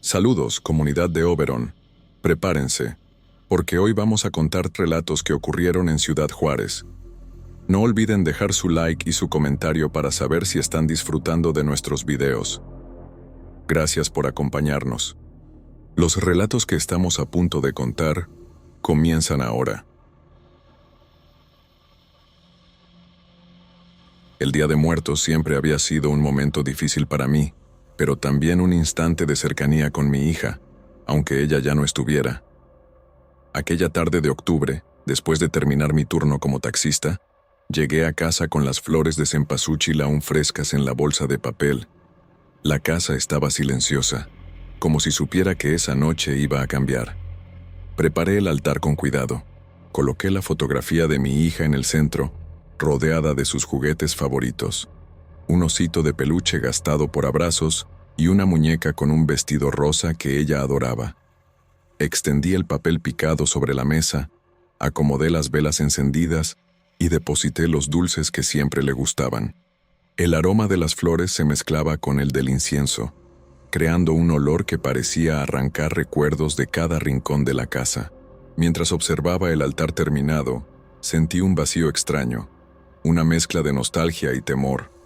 Saludos, comunidad de Oberon. Prepárense, porque hoy vamos a contar relatos que ocurrieron en Ciudad Juárez. No olviden dejar su like y su comentario para saber si están disfrutando de nuestros videos. Gracias por acompañarnos. Los relatos que estamos a punto de contar comienzan ahora. El Día de Muertos siempre había sido un momento difícil para mí, pero también un instante de cercanía con mi hija, aunque ella ya no estuviera. Aquella tarde de octubre, después de terminar mi turno como taxista, llegué a casa con las flores de cempasúchil aún frescas en la bolsa de papel. La casa estaba silenciosa, como si supiera que esa noche iba a cambiar. Preparé el altar con cuidado, coloqué la fotografía de mi hija en el centro, rodeada de sus juguetes favoritos, un osito de peluche gastado por abrazos y una muñeca con un vestido rosa que ella adoraba. Extendí el papel picado sobre la mesa, acomodé las velas encendidas y deposité los dulces que siempre le gustaban. El aroma de las flores se mezclaba con el del incienso, creando un olor que parecía arrancar recuerdos de cada rincón de la casa. Mientras observaba el altar terminado, sentí un vacío extraño, una mezcla de nostalgia y temor.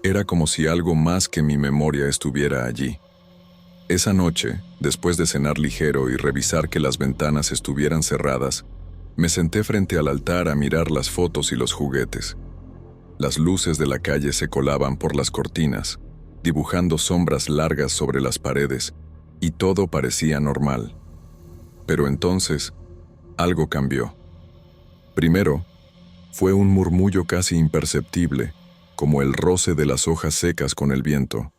Era como si algo más que mi memoria estuviera allí. Esa noche, después de cenar ligero y revisar que las ventanas estuvieran cerradas, me senté frente al altar a mirar las fotos y los juguetes. Las luces de la calle se colaban por las cortinas, dibujando sombras largas sobre las paredes, y todo parecía normal. Pero entonces, algo cambió. Primero, fue un murmullo casi imperceptible, como el roce de las hojas secas con el viento.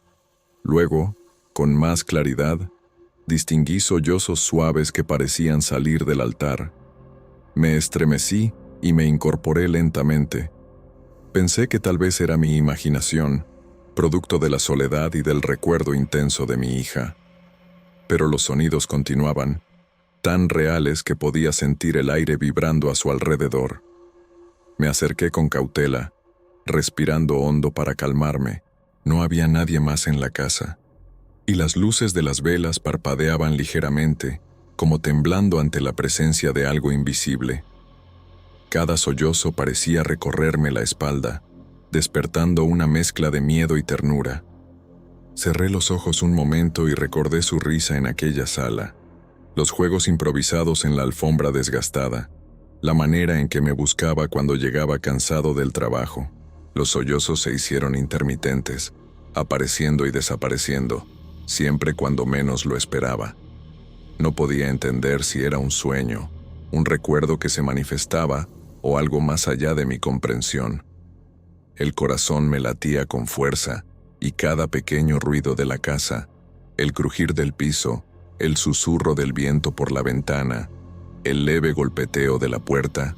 Luego, con más claridad, distinguí sollozos suaves que parecían salir del altar. Me estremecí y me incorporé lentamente. Pensé que tal vez era mi imaginación, producto de la soledad y del recuerdo intenso de mi hija. Pero los sonidos continuaban, tan reales que podía sentir el aire vibrando a su alrededor. Me acerqué con cautela, respirando hondo para calmarme. No había nadie más en la casa, y las luces de las velas parpadeaban ligeramente, como temblando ante la presencia de algo invisible. Cada sollozo parecía recorrerme la espalda, despertando una mezcla de miedo y ternura. Cerré los ojos un momento y recordé su risa en aquella sala, los juegos improvisados en la alfombra desgastada, la manera en que me buscaba cuando llegaba cansado del trabajo. Los sollozos se hicieron intermitentes, apareciendo y desapareciendo, siempre cuando menos lo esperaba. No podía entender si era un sueño, un recuerdo que se manifestaba o algo más allá de mi comprensión. El corazón me latía con fuerza y cada pequeño ruido de la casa, el crujir del piso, el susurro del viento por la ventana, el leve golpeteo de la puerta,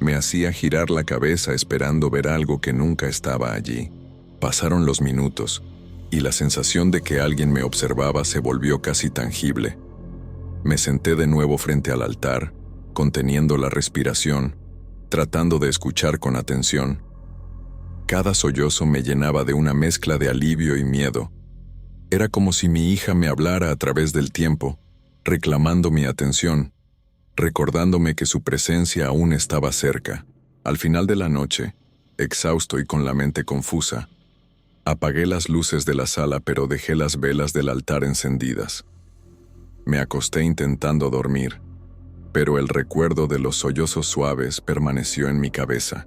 me hacía girar la cabeza esperando ver algo que nunca estaba allí. Pasaron los minutos, y la sensación de que alguien me observaba se volvió casi tangible. Me senté de nuevo frente al altar, conteniendo la respiración, tratando de escuchar con atención. Cada sollozo me llenaba de una mezcla de alivio y miedo. Era como si mi hija me hablara a través del tiempo, reclamando mi atención, recordándome que su presencia aún estaba cerca. Al final de la noche, exhausto y con la mente confusa, apagué las luces de la sala pero dejé las velas del altar encendidas. Me acosté intentando dormir, pero el recuerdo de los sollozos suaves permaneció en mi cabeza.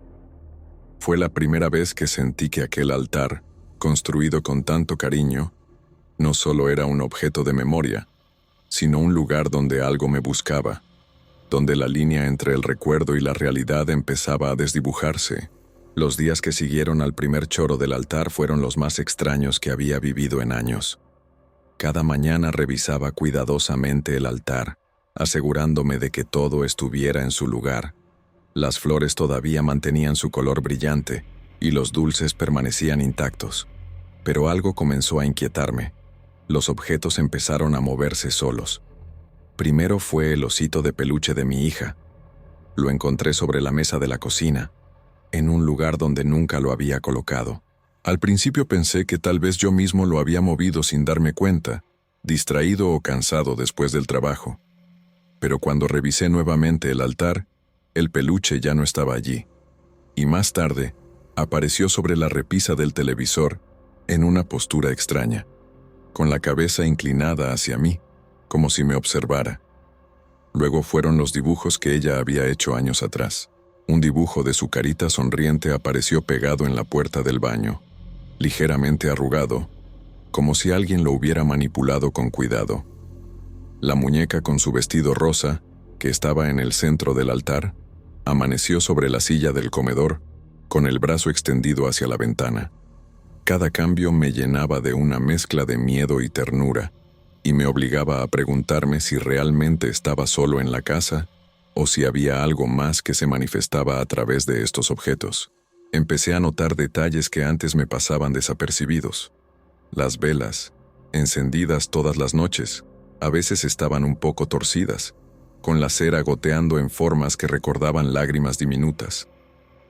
Fue la primera vez que sentí que aquel altar, construido con tanto cariño, no solo era un objeto de memoria, sino un lugar donde algo me buscaba, donde la línea entre el recuerdo y la realidad empezaba a desdibujarse. Los días que siguieron al primer choro del altar fueron los más extraños que había vivido en años. Cada mañana revisaba cuidadosamente el altar, asegurándome de que todo estuviera en su lugar. Las flores todavía mantenían su color brillante y los dulces permanecían intactos. Pero algo comenzó a inquietarme. Los objetos empezaron a moverse solos. Primero fue el osito de peluche de mi hija. Lo encontré sobre la mesa de la cocina, en un lugar donde nunca lo había colocado. Al principio pensé que tal vez yo mismo lo había movido sin darme cuenta, distraído o cansado después del trabajo. Pero cuando revisé nuevamente el altar, el peluche ya no estaba allí. Y más tarde, apareció sobre la repisa del televisor, en una postura extraña, con la cabeza inclinada hacia mí, como si me observara. Luego fueron los dibujos que ella había hecho años atrás. Un dibujo de su carita sonriente apareció pegado en la puerta del baño, ligeramente arrugado, como si alguien lo hubiera manipulado con cuidado. La muñeca con su vestido rosa, que estaba en el centro del altar, amaneció sobre la silla del comedor, con el brazo extendido hacia la ventana. Cada cambio me llenaba de una mezcla de miedo y ternura, y me obligaba a preguntarme si realmente estaba solo en la casa o si había algo más que se manifestaba a través de estos objetos. Empecé a notar detalles que antes me pasaban desapercibidos. Las velas, encendidas todas las noches, a veces estaban un poco torcidas, con la cera goteando en formas que recordaban lágrimas diminutas.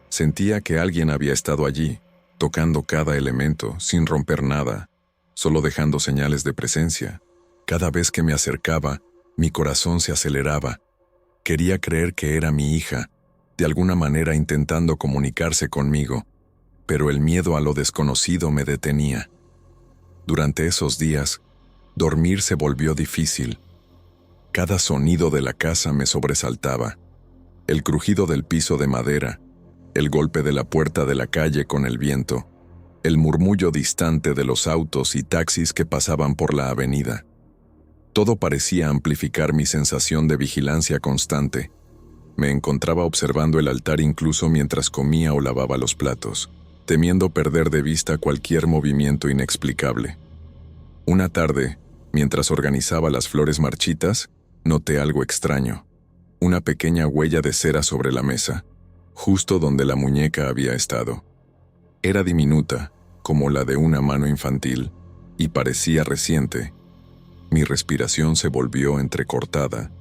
Sentía que alguien había estado allí, tocando cada elemento, sin romper nada, solo dejando señales de presencia. Cada vez que me acercaba, mi corazón se aceleraba. Quería creer que era mi hija, de alguna manera intentando comunicarse conmigo, pero el miedo a lo desconocido me detenía. Durante esos días, dormir se volvió difícil. Cada sonido de la casa me sobresaltaba. El crujido del piso de madera, el golpe de la puerta de la calle con el viento, el murmullo distante de los autos y taxis que pasaban por la avenida. Todo parecía amplificar mi sensación de vigilancia constante. Me encontraba observando el altar incluso mientras comía o lavaba los platos, temiendo perder de vista cualquier movimiento inexplicable. Una tarde, mientras organizaba las flores marchitas, noté algo extraño. Una pequeña huella de cera sobre la mesa, justo donde la muñeca había estado. Era diminuta, como la de una mano infantil, y parecía reciente. Mi respiración se volvió entrecortada,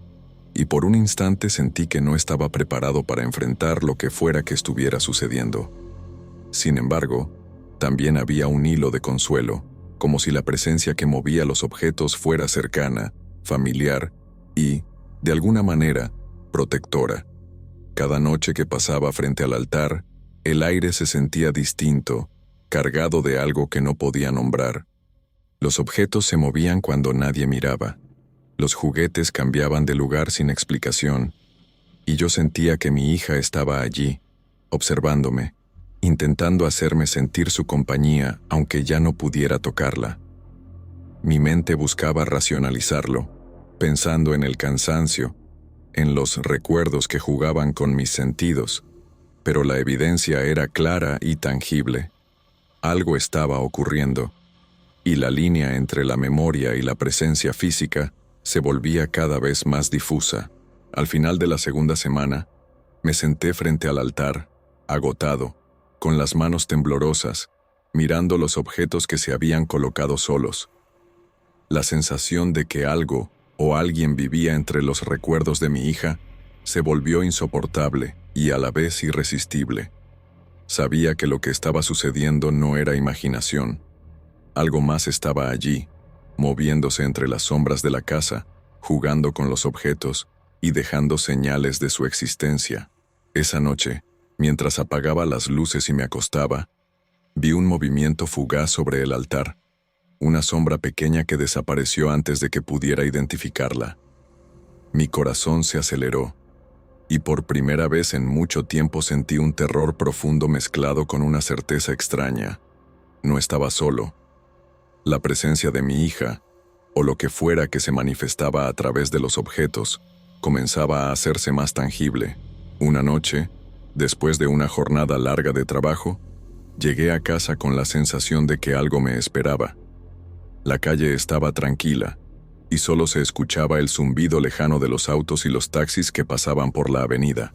y por un instante sentí que no estaba preparado para enfrentar lo que fuera que estuviera sucediendo. Sin embargo, también había un hilo de consuelo, como si la presencia que movía los objetos fuera cercana, familiar y, de alguna manera, protectora. Cada noche que pasaba frente al altar, el aire se sentía distinto, cargado de algo que no podía nombrar. Los objetos se movían cuando nadie miraba. Los juguetes cambiaban de lugar sin explicación, y yo sentía que mi hija estaba allí, observándome, intentando hacerme sentir su compañía aunque ya no pudiera tocarla. Mi mente buscaba racionalizarlo, pensando en el cansancio, en los recuerdos que jugaban con mis sentidos, pero la evidencia era clara y tangible. Algo estaba ocurriendo, y la línea entre la memoria y la presencia física se volvía cada vez más difusa. Al final de la segunda semana, me senté frente al altar, agotado, con las manos temblorosas, mirando los objetos que se habían colocado solos. La sensación de que algo o alguien vivía entre los recuerdos de mi hija se volvió insoportable y a la vez irresistible. Sabía que lo que estaba sucediendo no era imaginación. Algo más estaba allí, moviéndose entre las sombras de la casa, jugando con los objetos y dejando señales de su existencia. Esa noche, mientras apagaba las luces y me acostaba, vi un movimiento fugaz sobre el altar, una sombra pequeña que desapareció antes de que pudiera identificarla. Mi corazón se aceleró, y por primera vez en mucho tiempo sentí un terror profundo mezclado con una certeza extraña. No estaba solo. La presencia de mi hija, o lo que fuera que se manifestaba a través de los objetos, comenzaba a hacerse más tangible. Una noche, después de una jornada larga de trabajo, llegué a casa con la sensación de que algo me esperaba. La calle estaba tranquila, y solo se escuchaba el zumbido lejano de los autos y los taxis que pasaban por la avenida.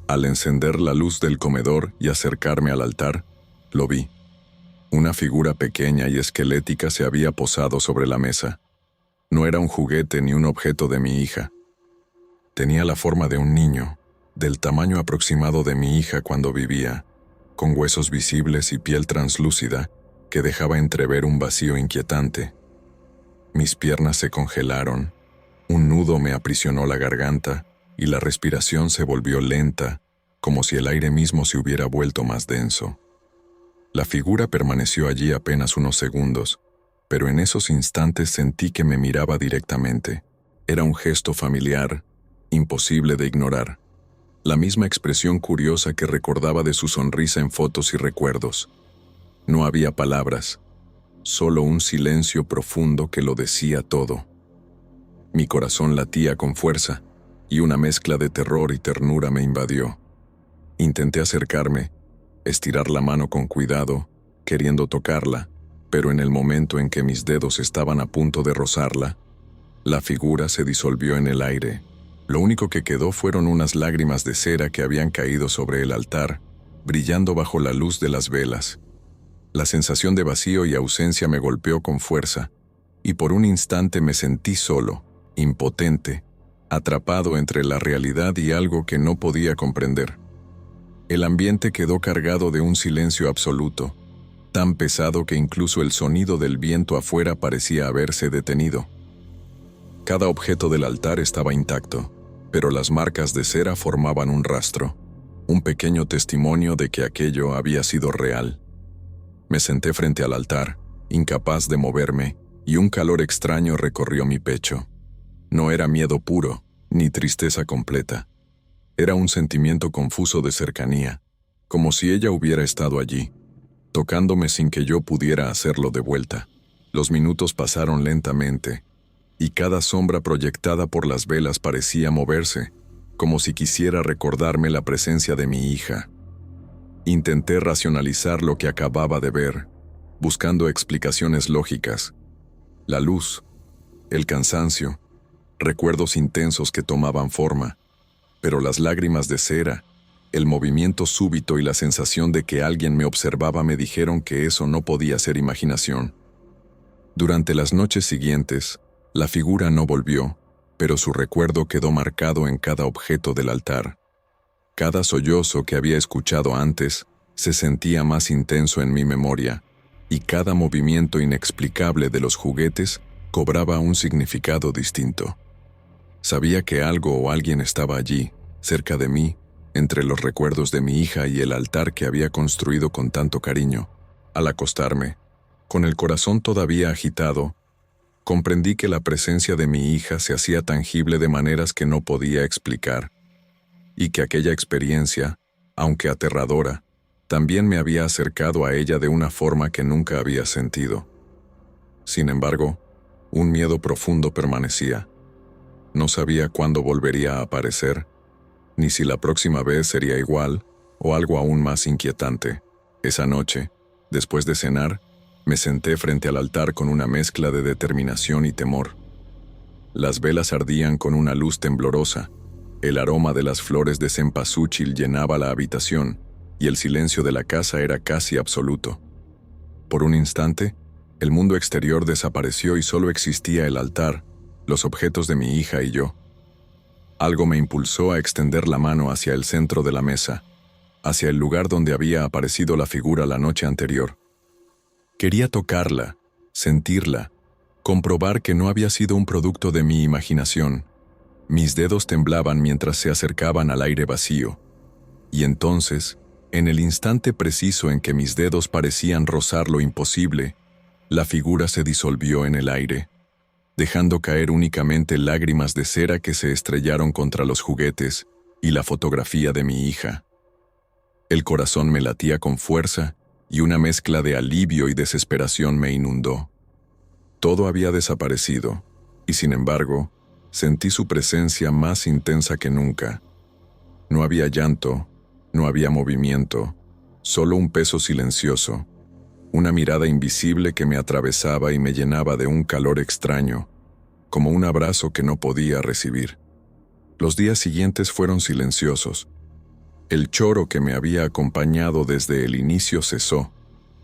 Al encender la luz del comedor y acercarme al altar, lo vi. Una figura pequeña y esquelética se había posado sobre la mesa. No era un juguete ni un objeto de mi hija. Tenía la forma de un niño, del tamaño aproximado de mi hija cuando vivía, con huesos visibles y piel translúcida que dejaba entrever un vacío inquietante. Mis piernas se congelaron, un nudo me aprisionó la garganta y la respiración se volvió lenta, como si el aire mismo se hubiera vuelto más denso. La figura permaneció allí apenas unos segundos, pero en esos instantes sentí que me miraba directamente. Era un gesto familiar, imposible de ignorar. La misma expresión curiosa que recordaba de su sonrisa en fotos y recuerdos. No había palabras, solo un silencio profundo que lo decía todo. Mi corazón latía con fuerza, y una mezcla de terror y ternura me invadió. Intenté acercarme, estirar la mano con cuidado, queriendo tocarla, pero en el momento en que mis dedos estaban a punto de rozarla, la figura se disolvió en el aire. Lo único que quedó fueron unas lágrimas de cera que habían caído sobre el altar, brillando bajo la luz de las velas. La sensación de vacío y ausencia me golpeó con fuerza, y por un instante me sentí solo, impotente, atrapado entre la realidad y algo que no podía comprender. El ambiente quedó cargado de un silencio absoluto, tan pesado que incluso el sonido del viento afuera parecía haberse detenido. Cada objeto del altar estaba intacto, pero las marcas de cera formaban un rastro, un pequeño testimonio de que aquello había sido real. Me senté frente al altar, incapaz de moverme, y un calor extraño recorrió mi pecho. No era miedo puro, ni tristeza completa. Era un sentimiento confuso de cercanía, como si ella hubiera estado allí, tocándome sin que yo pudiera hacerlo de vuelta. Los minutos pasaron lentamente, y cada sombra proyectada por las velas parecía moverse, como si quisiera recordarme la presencia de mi hija. Intenté racionalizar lo que acababa de ver, buscando explicaciones lógicas. La luz, el cansancio, recuerdos intensos que tomaban forma, pero las lágrimas de cera, el movimiento súbito y la sensación de que alguien me observaba me dijeron que eso no podía ser imaginación. Durante las noches siguientes, la figura no volvió, pero su recuerdo quedó marcado en cada objeto del altar. Cada sollozo que había escuchado antes se sentía más intenso en mi memoria, y cada movimiento inexplicable de los juguetes cobraba un significado distinto. Sabía que algo o alguien estaba allí, cerca de mí, entre los recuerdos de mi hija y el altar que había construido con tanto cariño. Al acostarme, con el corazón todavía agitado, comprendí que la presencia de mi hija se hacía tangible de maneras que no podía explicar, y que aquella experiencia, aunque aterradora, también me había acercado a ella de una forma que nunca había sentido. Sin embargo, un miedo profundo permanecía. No sabía cuándo volvería a aparecer, ni si la próxima vez sería igual o algo aún más inquietante. Esa noche, después de cenar, me senté frente al altar con una mezcla de determinación y temor. Las velas ardían con una luz temblorosa, el aroma de las flores de cempasúchil llenaba la habitación, y el silencio de la casa era casi absoluto. Por un instante, el mundo exterior desapareció y solo existía el altar, los objetos de mi hija y yo. Algo me impulsó a extender la mano hacia el centro de la mesa, hacia el lugar donde había aparecido la figura la noche anterior. Quería tocarla, sentirla, comprobar que no había sido un producto de mi imaginación. Mis dedos temblaban mientras se acercaban al aire vacío, y entonces, en el instante preciso en que mis dedos parecían rozar lo imposible, la figura se disolvió en el aire, dejando caer únicamente lágrimas de cera que se estrellaron contra los juguetes y la fotografía de mi hija. El corazón me latía con fuerza y una mezcla de alivio y desesperación me inundó. Todo había desaparecido, y sin embargo, sentí su presencia más intensa que nunca. No había llanto, no había movimiento, solo un peso silencioso, una mirada invisible que me atravesaba y me llenaba de un calor extraño, como un abrazo que no podía recibir. Los días siguientes fueron silenciosos. El choro que me había acompañado desde el inicio cesó,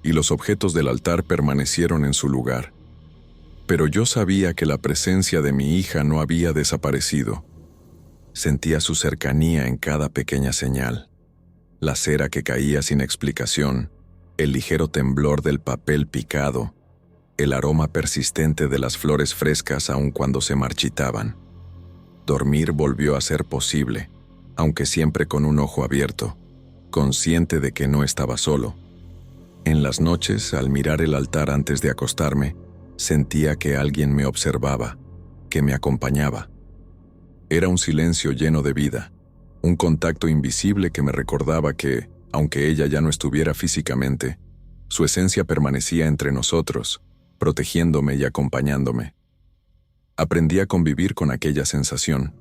y los objetos del altar permanecieron en su lugar. Pero yo sabía que la presencia de mi hija no había desaparecido. Sentía su cercanía en cada pequeña señal. La cera que caía sin explicación, el ligero temblor del papel picado, el aroma persistente de las flores frescas aun cuando se marchitaban. Dormir volvió a ser posible, aunque siempre con un ojo abierto, consciente de que no estaba solo. En las noches, al mirar el altar antes de acostarme, sentía que alguien me observaba, que me acompañaba. Era un silencio lleno de vida, un contacto invisible que me recordaba que, aunque ella ya no estuviera físicamente, su esencia permanecía entre nosotros, protegiéndome y acompañándome. Aprendí a convivir con aquella sensación.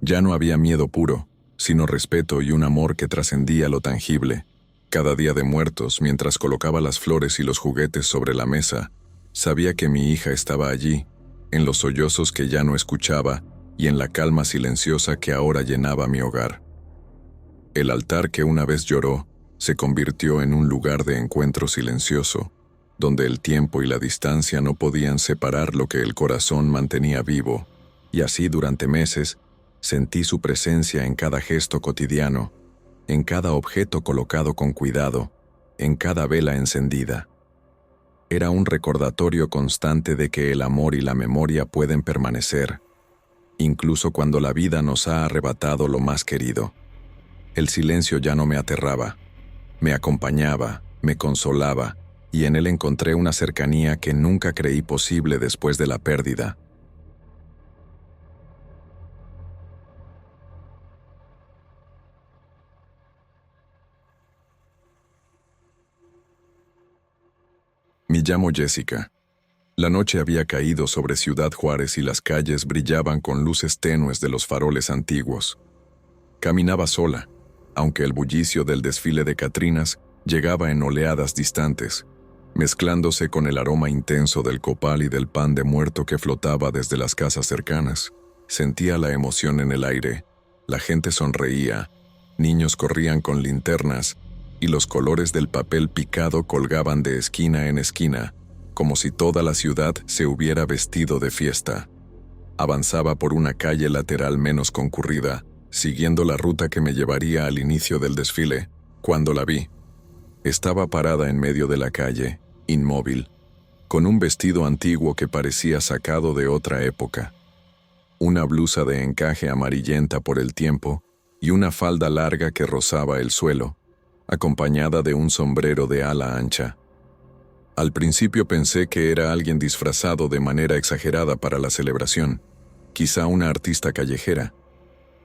Ya no había miedo puro, sino respeto y un amor que trascendía lo tangible. Cada día de muertos, mientras colocaba las flores y los juguetes sobre la mesa, sabía que mi hija estaba allí, en los sollozos que ya no escuchaba y en la calma silenciosa que ahora llenaba mi hogar. El altar que una vez lloró se convirtió en un lugar de encuentro silencioso, donde el tiempo y la distancia no podían separar lo que el corazón mantenía vivo, y así durante meses sentí su presencia en cada gesto cotidiano, en cada objeto colocado con cuidado, en cada vela encendida. Era un recordatorio constante de que el amor y la memoria pueden permanecer, incluso cuando la vida nos ha arrebatado lo más querido. El silencio ya no me aterraba, me acompañaba, me consolaba, y en él encontré una cercanía que nunca creí posible después de la pérdida. Me llamo Jessica. La noche había caído sobre Ciudad Juárez y las calles brillaban con luces tenues de los faroles antiguos. Caminaba sola, aunque el bullicio del desfile de Catrinas llegaba en oleadas distantes, mezclándose con el aroma intenso del copal y del pan de muerto que flotaba desde las casas cercanas. Sentía la emoción en el aire, la gente sonreía, niños corrían con linternas, y los colores del papel picado colgaban de esquina en esquina, como si toda la ciudad se hubiera vestido de fiesta. Avanzaba por una calle lateral menos concurrida, siguiendo la ruta que me llevaría al inicio del desfile, cuando la vi. Estaba parada en medio de la calle, inmóvil, con un vestido antiguo que parecía sacado de otra época. Una blusa de encaje amarillenta por el tiempo y una falda larga que rozaba el suelo, acompañada de un sombrero de ala ancha. Al principio pensé que era alguien disfrazado de manera exagerada para la celebración, quizá una artista callejera,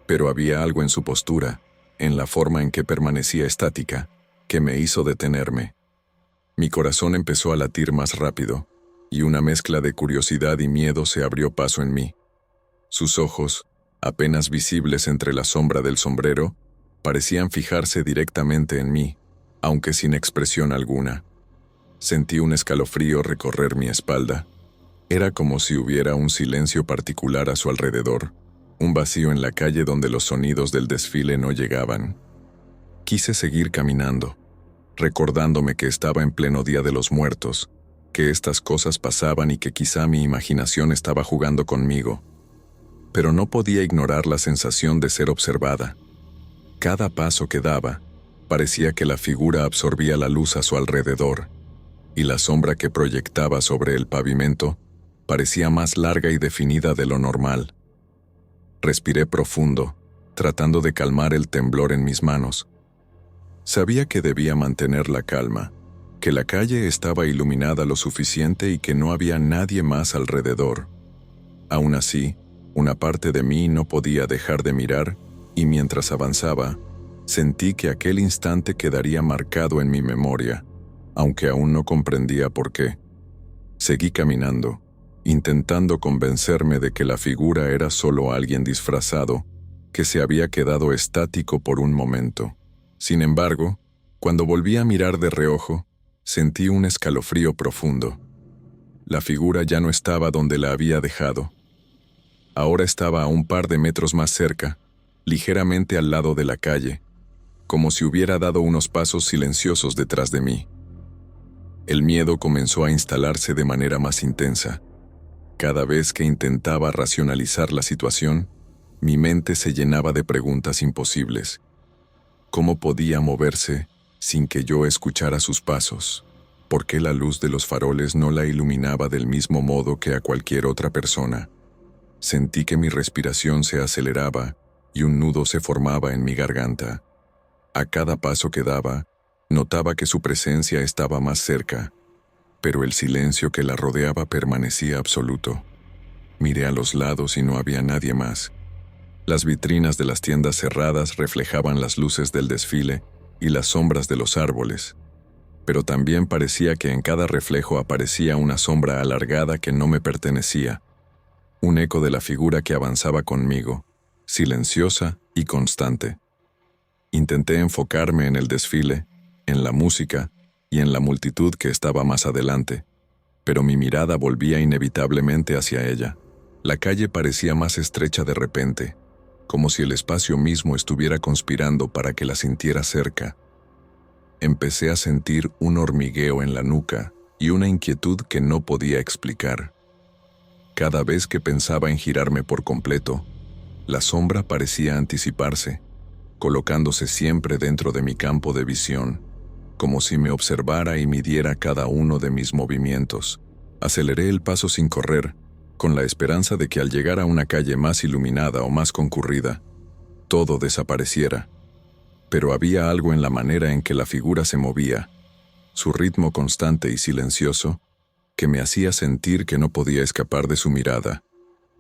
pero había algo en su postura, en la forma en que permanecía estática, que me hizo detenerme. Mi corazón empezó a latir más rápido, y una mezcla de curiosidad y miedo se abrió paso en mí. Sus ojos, apenas visibles entre la sombra del sombrero, parecían fijarse directamente en mí, aunque sin expresión alguna. Sentí un escalofrío recorrer mi espalda. Era como si hubiera un silencio particular a su alrededor, un vacío en la calle donde los sonidos del desfile no llegaban. Quise seguir caminando, recordándome que estaba en pleno Día de los Muertos, que estas cosas pasaban y que quizá mi imaginación estaba jugando conmigo. Pero no podía ignorar la sensación de ser observada. Cada paso que daba, parecía que la figura absorbía la luz a su alrededor, y la sombra que proyectaba sobre el pavimento parecía más larga y definida de lo normal. Respiré profundo, tratando de calmar el temblor en mis manos. Sabía que debía mantener la calma, que la calle estaba iluminada lo suficiente y que no había nadie más alrededor. Aún así, una parte de mí no podía dejar de mirar, y mientras avanzaba, sentí que aquel instante quedaría marcado en mi memoria, aunque aún no comprendía por qué. Seguí caminando, intentando convencerme de que la figura era solo alguien disfrazado, que se había quedado estático por un momento. Sin embargo, cuando volví a mirar de reojo, sentí un escalofrío profundo. La figura ya no estaba donde la había dejado. Ahora estaba a un par de metros más cerca, ligeramente al lado de la calle, como si hubiera dado unos pasos silenciosos detrás de mí. El miedo comenzó a instalarse de manera más intensa. Cada vez que intentaba racionalizar la situación, mi mente se llenaba de preguntas imposibles. ¿Cómo podía moverse sin que yo escuchara sus pasos? ¿Por qué la luz de los faroles no la iluminaba del mismo modo que a cualquier otra persona? Sentí que mi respiración se aceleraba y un nudo se formaba en mi garganta. A cada paso que daba, notaba que su presencia estaba más cerca, pero el silencio que la rodeaba permanecía absoluto. Miré a los lados y no había nadie más. Las vitrinas de las tiendas cerradas reflejaban las luces del desfile y las sombras de los árboles, pero también parecía que en cada reflejo aparecía una sombra alargada que no me pertenecía, un eco de la figura que avanzaba conmigo, silenciosa y constante. Intenté enfocarme en el desfile, en la música y en la multitud que estaba más adelante, pero mi mirada volvía inevitablemente hacia ella. La calle parecía más estrecha de repente, como si el espacio mismo estuviera conspirando para que la sintiera cerca. Empecé a sentir un hormigueo en la nuca y una inquietud que no podía explicar. Cada vez que pensaba en girarme por completo, la sombra parecía anticiparse, colocándose siempre dentro de mi campo de visión, como si me observara y midiera cada uno de mis movimientos. Aceleré el paso sin correr, con la esperanza de que al llegar a una calle más iluminada o más concurrida, todo desapareciera. Pero había algo en la manera en que la figura se movía, su ritmo constante y silencioso, que me hacía sentir que no podía escapar de su mirada,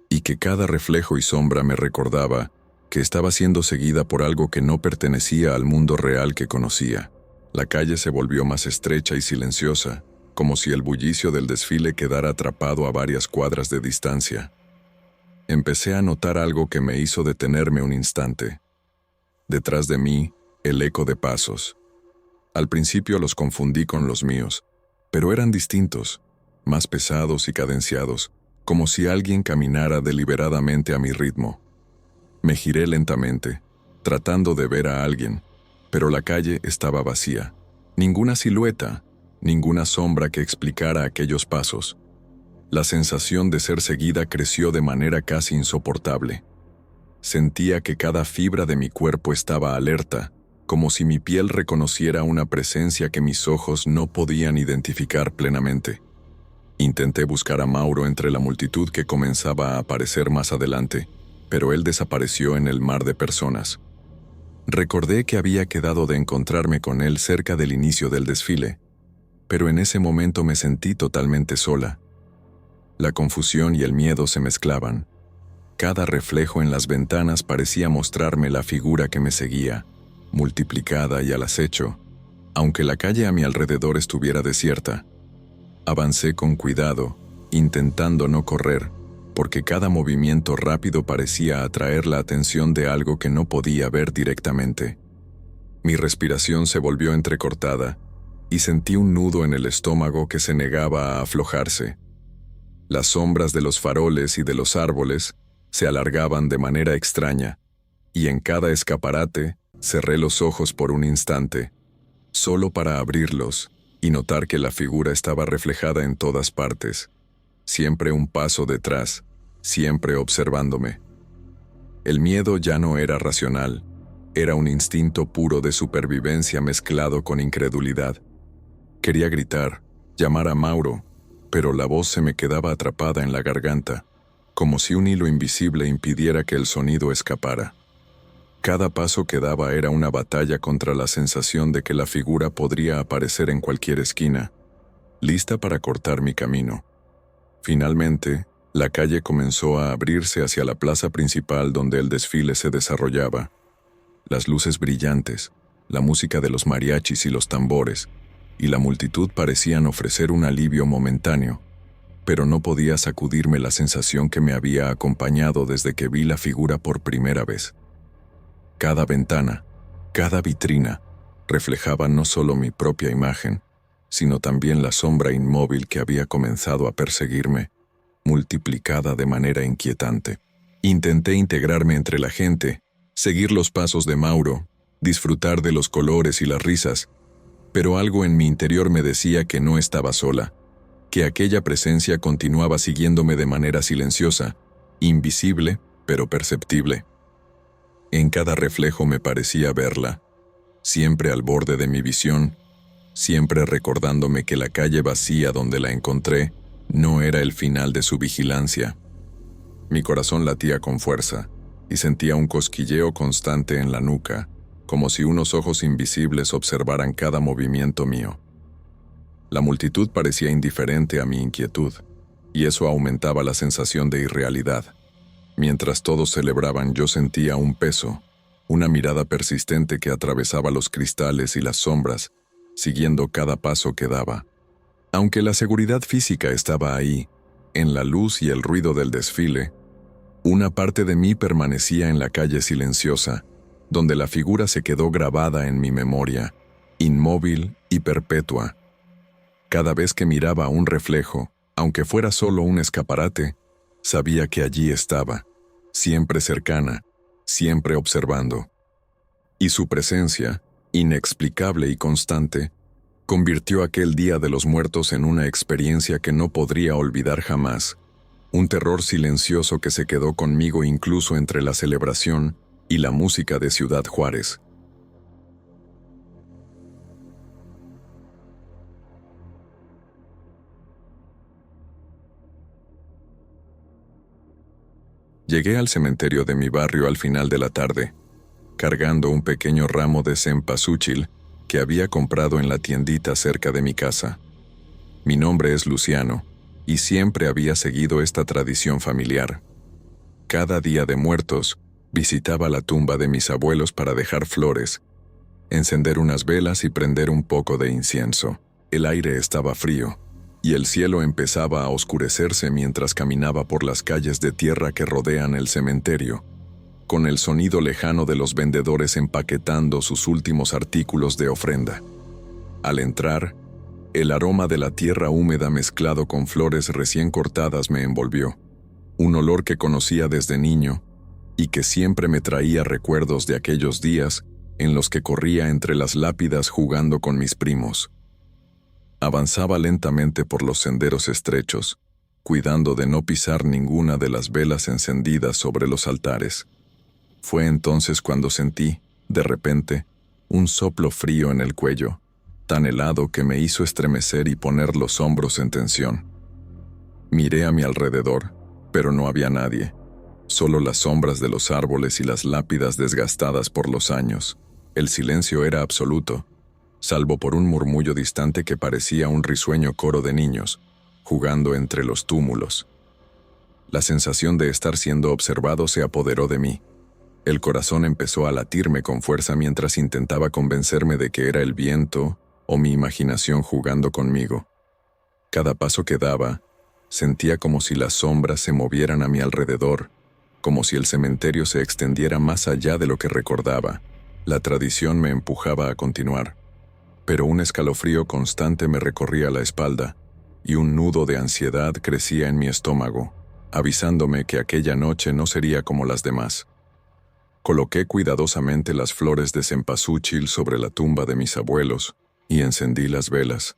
y que cada reflejo y sombra me recordaba que estaba siendo seguida por algo que no pertenecía al mundo real que conocía. La calle se volvió más estrecha y silenciosa, como si el bullicio del desfile quedara atrapado a varias cuadras de distancia. Empecé a notar algo que me hizo detenerme un instante. Detrás de mí, el eco de pasos. Al principio los confundí con los míos, pero eran distintos, más pesados y cadenciados, como si alguien caminara deliberadamente a mi ritmo. Me giré lentamente, tratando de ver a alguien, pero la calle estaba vacía. Ninguna silueta, ninguna sombra que explicara aquellos pasos. La sensación de ser seguida creció de manera casi insoportable. Sentía que cada fibra de mi cuerpo estaba alerta, como si mi piel reconociera una presencia que mis ojos no podían identificar plenamente. Intenté buscar a Mauro entre la multitud que comenzaba a aparecer más adelante, pero él desapareció en el mar de personas. Recordé que había quedado de encontrarme con él cerca del inicio del desfile, pero en ese momento me sentí totalmente sola. La confusión y el miedo se mezclaban. Cada reflejo en las ventanas parecía mostrarme la figura que me seguía, multiplicada y al acecho, aunque la calle a mi alrededor estuviera desierta. Avancé con cuidado, intentando no correr, porque cada movimiento rápido parecía atraer la atención de algo que no podía ver directamente. Mi respiración se volvió entrecortada, y sentí un nudo en el estómago que se negaba a aflojarse. Las sombras de los faroles y de los árboles se alargaban de manera extraña, y en cada escaparate cerré los ojos por un instante, solo para abrirlos y notar que la figura estaba reflejada en todas partes, siempre un paso detrás, siempre observándome. El miedo ya no era racional, era un instinto puro de supervivencia mezclado con incredulidad. Quería gritar, llamar a Mauro, pero la voz se me quedaba atrapada en la garganta, como si un hilo invisible impidiera que el sonido escapara. Cada paso que daba era una batalla contra la sensación de que la figura podría aparecer en cualquier esquina, lista para cortar mi camino. Finalmente, la calle comenzó a abrirse hacia la plaza principal donde el desfile se desarrollaba. Las luces brillantes, la música de los mariachis y los tambores, y la multitud parecían ofrecer un alivio momentáneo, pero no podía sacudirme la sensación que me había acompañado desde que vi la figura por primera vez. Cada ventana, cada vitrina, reflejaba no solo mi propia imagen, sino también la sombra inmóvil que había comenzado a perseguirme, multiplicada de manera inquietante. Intenté integrarme entre la gente, seguir los pasos de Mauro, disfrutar de los colores y las risas, pero algo en mi interior me decía que no estaba sola, que aquella presencia continuaba siguiéndome de manera silenciosa, invisible, pero perceptible. En cada reflejo me parecía verla, siempre al borde de mi visión, siempre recordándome que la calle vacía donde la encontré no era el final de su vigilancia. Mi corazón latía con fuerza y sentía un cosquilleo constante en la nuca, como si unos ojos invisibles observaran cada movimiento mío. La multitud parecía indiferente a mi inquietud, y eso aumentaba la sensación de irrealidad. Mientras todos celebraban, yo sentía un peso, una mirada persistente que atravesaba los cristales y las sombras, siguiendo cada paso que daba. Aunque la seguridad física estaba ahí, en la luz y el ruido del desfile, una parte de mí permanecía en la calle silenciosa, donde la figura se quedó grabada en mi memoria, inmóvil y perpetua. Cada vez que miraba un reflejo, aunque fuera solo un escaparate, sabía que allí estaba, siempre cercana, siempre observando. Y su presencia, inexplicable y constante, convirtió aquel Día de los Muertos en una experiencia que no podría olvidar jamás, un terror silencioso que se quedó conmigo incluso entre la celebración y la música de Ciudad Juárez. Llegué al cementerio de mi barrio al final de la tarde, cargando un pequeño ramo de cempasúchil que había comprado en la tiendita cerca de mi casa. Mi nombre es Luciano, y siempre había seguido esta tradición familiar. Cada Día de Muertos, visitaba la tumba de mis abuelos para dejar flores, encender unas velas y prender un poco de incienso. El aire estaba frío, y el cielo empezaba a oscurecerse mientras caminaba por las calles de tierra que rodean el cementerio, con el sonido lejano de los vendedores empaquetando sus últimos artículos de ofrenda. Al entrar, el aroma de la tierra húmeda mezclado con flores recién cortadas me envolvió, un olor que conocía desde niño y que siempre me traía recuerdos de aquellos días en los que corría entre las lápidas jugando con mis primos. Avanzaba lentamente por los senderos estrechos, cuidando de no pisar ninguna de las velas encendidas sobre los altares. Fue entonces cuando sentí, de repente, un soplo frío en el cuello, tan helado que me hizo estremecer y poner los hombros en tensión. Miré a mi alrededor, pero no había nadie, solo las sombras de los árboles y las lápidas desgastadas por los años. El silencio era absoluto, salvo por un murmullo distante que parecía un risueño coro de niños, jugando entre los túmulos. La sensación de estar siendo observado se apoderó de mí. El corazón empezó a latirme con fuerza mientras intentaba convencerme de que era el viento o mi imaginación jugando conmigo. Cada paso que daba, sentía como si las sombras se movieran a mi alrededor, como si el cementerio se extendiera más allá de lo que recordaba. La tradición me empujaba a continuar, pero un escalofrío constante me recorría la espalda y un nudo de ansiedad crecía en mi estómago, avisándome que aquella noche no sería como las demás. Coloqué cuidadosamente las flores de cempasúchil sobre la tumba de mis abuelos y encendí las velas,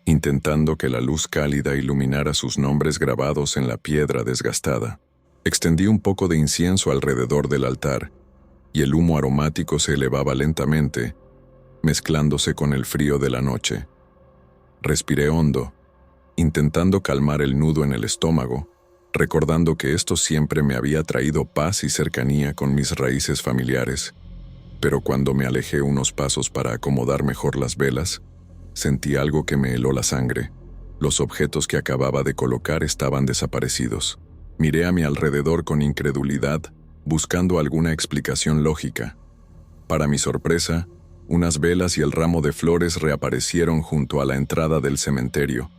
intentando que la luz cálida iluminara sus nombres grabados en la piedra desgastada. Extendí un poco de incienso alrededor del altar, y el humo aromático se elevaba lentamente, mezclándose con el frío de la noche. Respiré hondo, intentando calmar el nudo en el estómago, recordando que esto siempre me había traído paz y cercanía con mis raíces familiares. Pero cuando me alejé unos pasos para acomodar mejor las velas, sentí algo que me heló la sangre. Los objetos que acababa de colocar estaban desaparecidos. Miré a mi alrededor con incredulidad, buscando alguna explicación lógica. Para mi sorpresa, unas velas y el ramo de flores reaparecieron junto a la entrada del cementerio,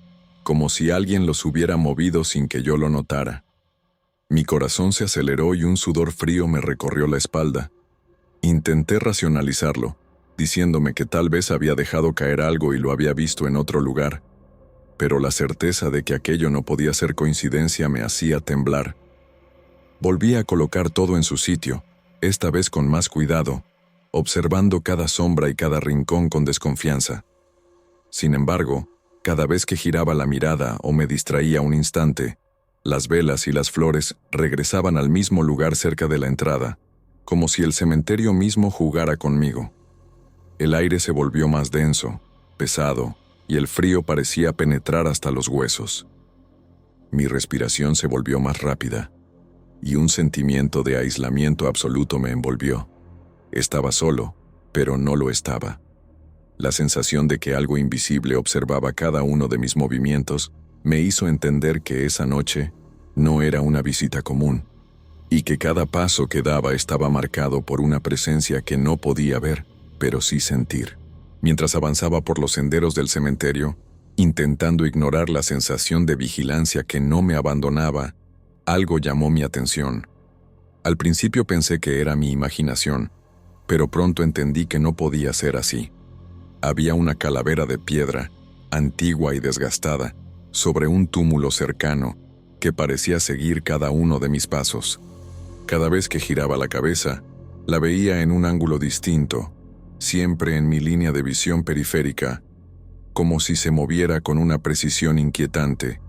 como si alguien los hubiera movido sin que yo lo notara. Mi corazón se aceleró y un sudor frío me recorrió la espalda. Intenté racionalizarlo, diciéndome que tal vez había dejado caer algo y lo había visto en otro lugar, pero la certeza de que aquello no podía ser coincidencia me hacía temblar. Volví a colocar todo en su sitio, esta vez con más cuidado, observando cada sombra y cada rincón con desconfianza. Sin embargo, cada vez que giraba la mirada o me distraía un instante, las velas y las flores regresaban al mismo lugar cerca de la entrada, como si el cementerio mismo jugara conmigo. El aire se volvió más denso, pesado, y el frío parecía penetrar hasta los huesos. Mi respiración se volvió más rápida, y un sentimiento de aislamiento absoluto me envolvió. Estaba solo, pero no lo estaba. La sensación de que algo invisible observaba cada uno de mis movimientos me hizo entender que esa noche no era una visita común, y que cada paso que daba estaba marcado por una presencia que no podía ver, pero sí sentir. Mientras avanzaba por los senderos del cementerio, intentando ignorar la sensación de vigilancia que no me abandonaba, algo llamó mi atención. Al principio pensé que era mi imaginación, pero pronto entendí que no podía ser así. Había una calavera de piedra, antigua y desgastada, sobre un túmulo cercano, que parecía seguir cada uno de mis pasos. Cada vez que giraba la cabeza, la veía en un ángulo distinto, siempre en mi línea de visión periférica, como si se moviera con una precisión inquietante.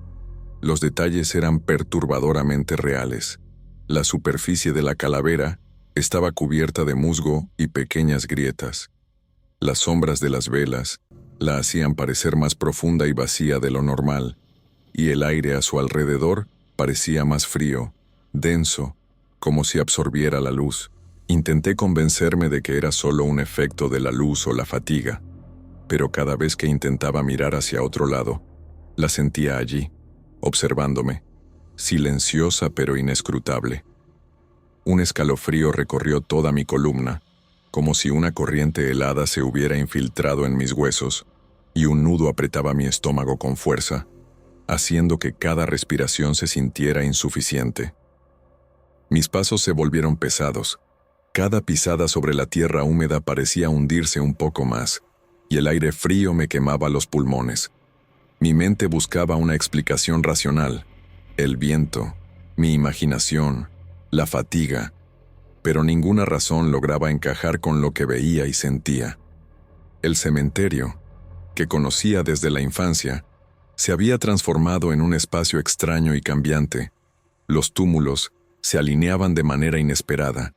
Los detalles eran perturbadoramente reales. La superficie de la calavera estaba cubierta de musgo y pequeñas grietas. Las sombras de las velas la hacían parecer más profunda y vacía de lo normal, y el aire a su alrededor parecía más frío, denso, como si absorbiera la luz. Intenté convencerme de que era solo un efecto de la luz o la fatiga, pero cada vez que intentaba mirar hacia otro lado, la sentía allí, observándome, silenciosa pero inescrutable. Un escalofrío recorrió toda mi columna, como si una corriente helada se hubiera infiltrado en mis huesos, y un nudo apretaba mi estómago con fuerza, haciendo que cada respiración se sintiera insuficiente. Mis pasos se volvieron pesados. Cada pisada sobre la tierra húmeda parecía hundirse un poco más, y el aire frío me quemaba los pulmones. Mi mente buscaba una explicación racional, el viento, mi imaginación, la fatiga, pero ninguna razón lograba encajar con lo que veía y sentía. El cementerio, que conocía desde la infancia, se había transformado en un espacio extraño y cambiante. Los túmulos se alineaban de manera inesperada,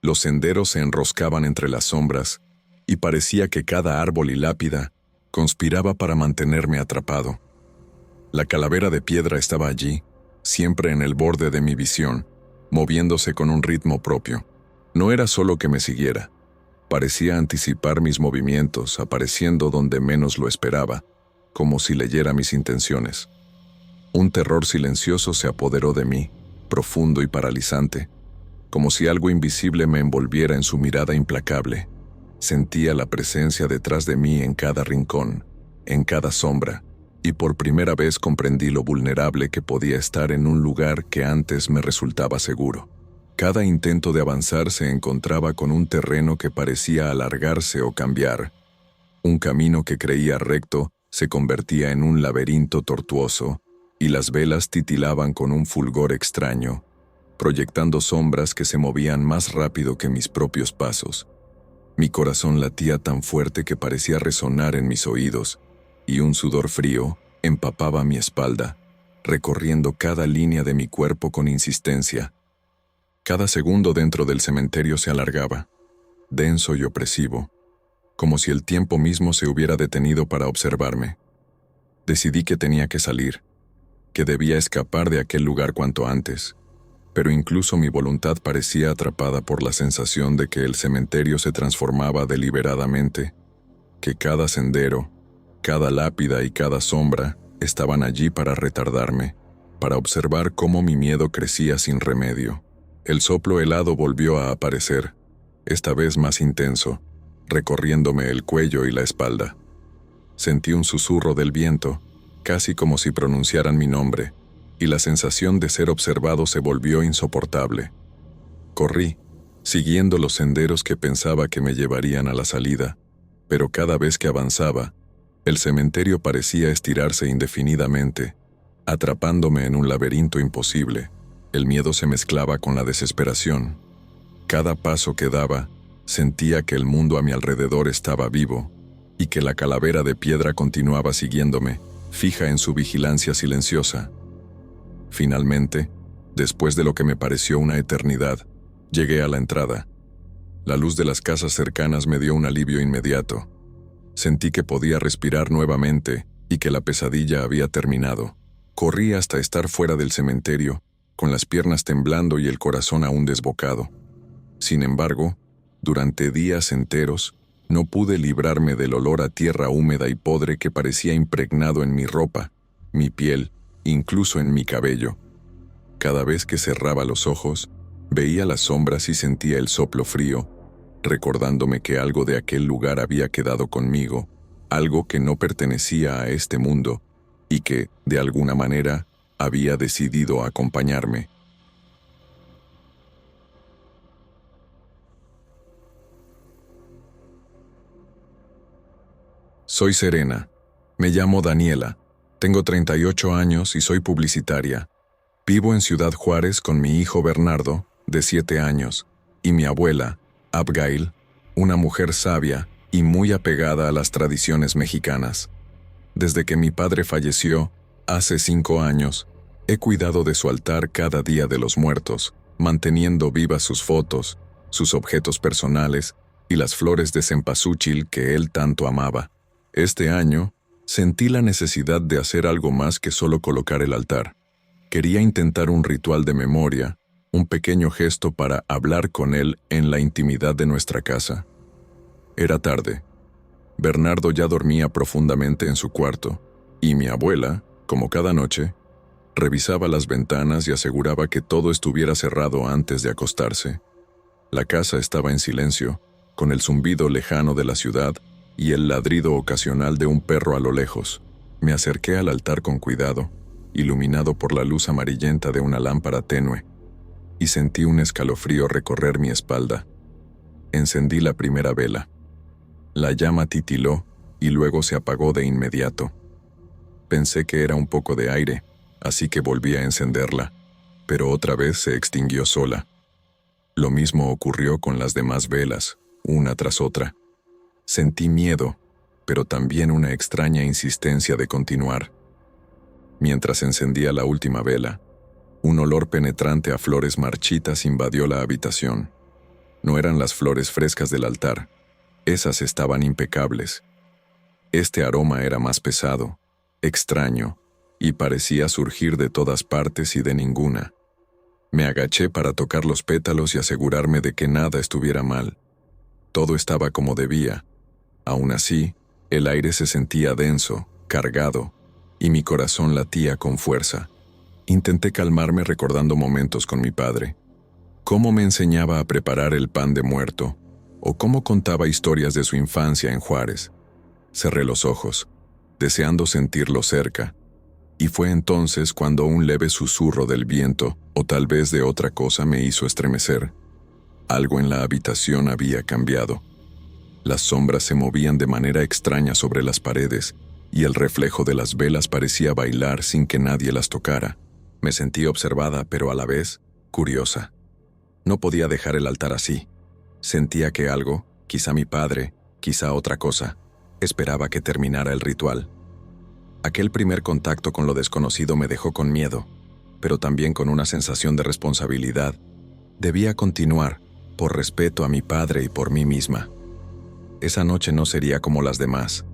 los senderos se enroscaban entre las sombras, y parecía que cada árbol y lápida conspiraba para mantenerme atrapado. La calavera de piedra estaba allí, siempre en el borde de mi visión, moviéndose con un ritmo propio. No era solo que me siguiera, parecía anticipar mis movimientos, apareciendo donde menos lo esperaba, como si leyera mis intenciones. Un terror silencioso se apoderó de mí, profundo y paralizante, como si algo invisible me envolviera en su mirada implacable. Sentía la presencia detrás de mí en cada rincón, en cada sombra, y por primera vez comprendí lo vulnerable que podía estar en un lugar que antes me resultaba seguro. Cada intento de avanzar se encontraba con un terreno que parecía alargarse o cambiar. Un camino que creía recto se convertía en un laberinto tortuoso, y las velas titilaban con un fulgor extraño, proyectando sombras que se movían más rápido que mis propios pasos. Mi corazón latía tan fuerte que parecía resonar en mis oídos, y un sudor frío empapaba mi espalda, recorriendo cada línea de mi cuerpo con insistencia. Cada segundo dentro del cementerio se alargaba, denso y opresivo, como si el tiempo mismo se hubiera detenido para observarme. Decidí que tenía que salir, que debía escapar de aquel lugar cuanto antes, pero incluso mi voluntad parecía atrapada por la sensación de que el cementerio se transformaba deliberadamente, que cada sendero, cada lápida y cada sombra estaban allí para retardarme, para observar cómo mi miedo crecía sin remedio. El soplo helado volvió a aparecer, esta vez más intenso, recorriéndome el cuello y la espalda. Sentí un susurro del viento, casi como si pronunciaran mi nombre, y la sensación de ser observado se volvió insoportable. Corrí, siguiendo los senderos que pensaba que me llevarían a la salida, pero cada vez que avanzaba, el cementerio parecía estirarse indefinidamente, atrapándome en un laberinto imposible. El miedo se mezclaba con la desesperación. Cada paso que daba, sentía que el mundo a mi alrededor estaba vivo, y que la calavera de piedra continuaba siguiéndome, fija en su vigilancia silenciosa. Finalmente, después de lo que me pareció una eternidad, llegué a la entrada. La luz de las casas cercanas me dio un alivio inmediato. Sentí que podía respirar nuevamente y que la pesadilla había terminado. Corrí hasta estar fuera del cementerio, con las piernas temblando y el corazón aún desbocado. Sin embargo, durante días enteros, no pude librarme del olor a tierra húmeda y podre que parecía impregnado en mi ropa, mi piel, incluso en mi cabello. Cada vez que cerraba los ojos, veía las sombras y sentía el soplo frío, recordándome que algo de aquel lugar había quedado conmigo, algo que no pertenecía a este mundo y que, de alguna manera, había decidido acompañarme. Soy Serena. Me llamo Daniela. Tengo 38 años y soy publicitaria. Vivo en Ciudad Juárez con mi hijo Bernardo, de 7 años, y mi abuela, Abigail, una mujer sabia y muy apegada a las tradiciones mexicanas. Desde que mi padre falleció, hace 5 años, he cuidado de su altar cada día de los muertos, manteniendo vivas sus fotos, sus objetos personales y las flores de cempasúchil que él tanto amaba. Este año, sentí la necesidad de hacer algo más que solo colocar el altar. Quería intentar un ritual de memoria, un pequeño gesto para hablar con él en la intimidad de nuestra casa. Era tarde. Bernardo ya dormía profundamente en su cuarto, y mi abuela, como cada noche, revisaba las ventanas y aseguraba que todo estuviera cerrado antes de acostarse. La casa estaba en silencio, con el zumbido lejano de la ciudad y el ladrido ocasional de un perro a lo lejos. Me acerqué al altar con cuidado, iluminado por la luz amarillenta de una lámpara tenue, y sentí un escalofrío recorrer mi espalda. Encendí la primera vela. La llama titiló y luego se apagó de inmediato. Pensé que era un poco de aire, así que volví a encenderla, pero otra vez se extinguió sola. Lo mismo ocurrió con las demás velas, una tras otra. Sentí miedo, pero también una extraña insistencia de continuar. Mientras encendía la última vela, un olor penetrante a flores marchitas invadió la habitación. No eran las flores frescas del altar, esas estaban impecables. Este aroma era más pesado, extraño, y parecía surgir de todas partes y de ninguna. Me agaché para tocar los pétalos y asegurarme de que nada estuviera mal. Todo estaba como debía. Aún así, el aire se sentía denso, cargado, y mi corazón latía con fuerza. Intenté calmarme recordando momentos con mi padre. Cómo me enseñaba a preparar el pan de muerto, o cómo contaba historias de su infancia en Juárez. Cerré los ojos, deseando sentirlo cerca, y fue entonces cuando un leve susurro del viento, o tal vez de otra cosa, me hizo estremecer. Algo en la habitación había cambiado. Las sombras se movían de manera extraña sobre las paredes, y el reflejo de las velas parecía bailar sin que nadie las tocara. Me sentí observada, pero a la vez, curiosa. No podía dejar el altar así. Sentía que algo, quizá mi padre, quizá otra cosa, esperaba que terminara el ritual. Aquel primer contacto con lo desconocido me dejó con miedo, pero también con una sensación de responsabilidad. Debía continuar, por respeto a mi padre y por mí misma. Esa noche no sería como las demás.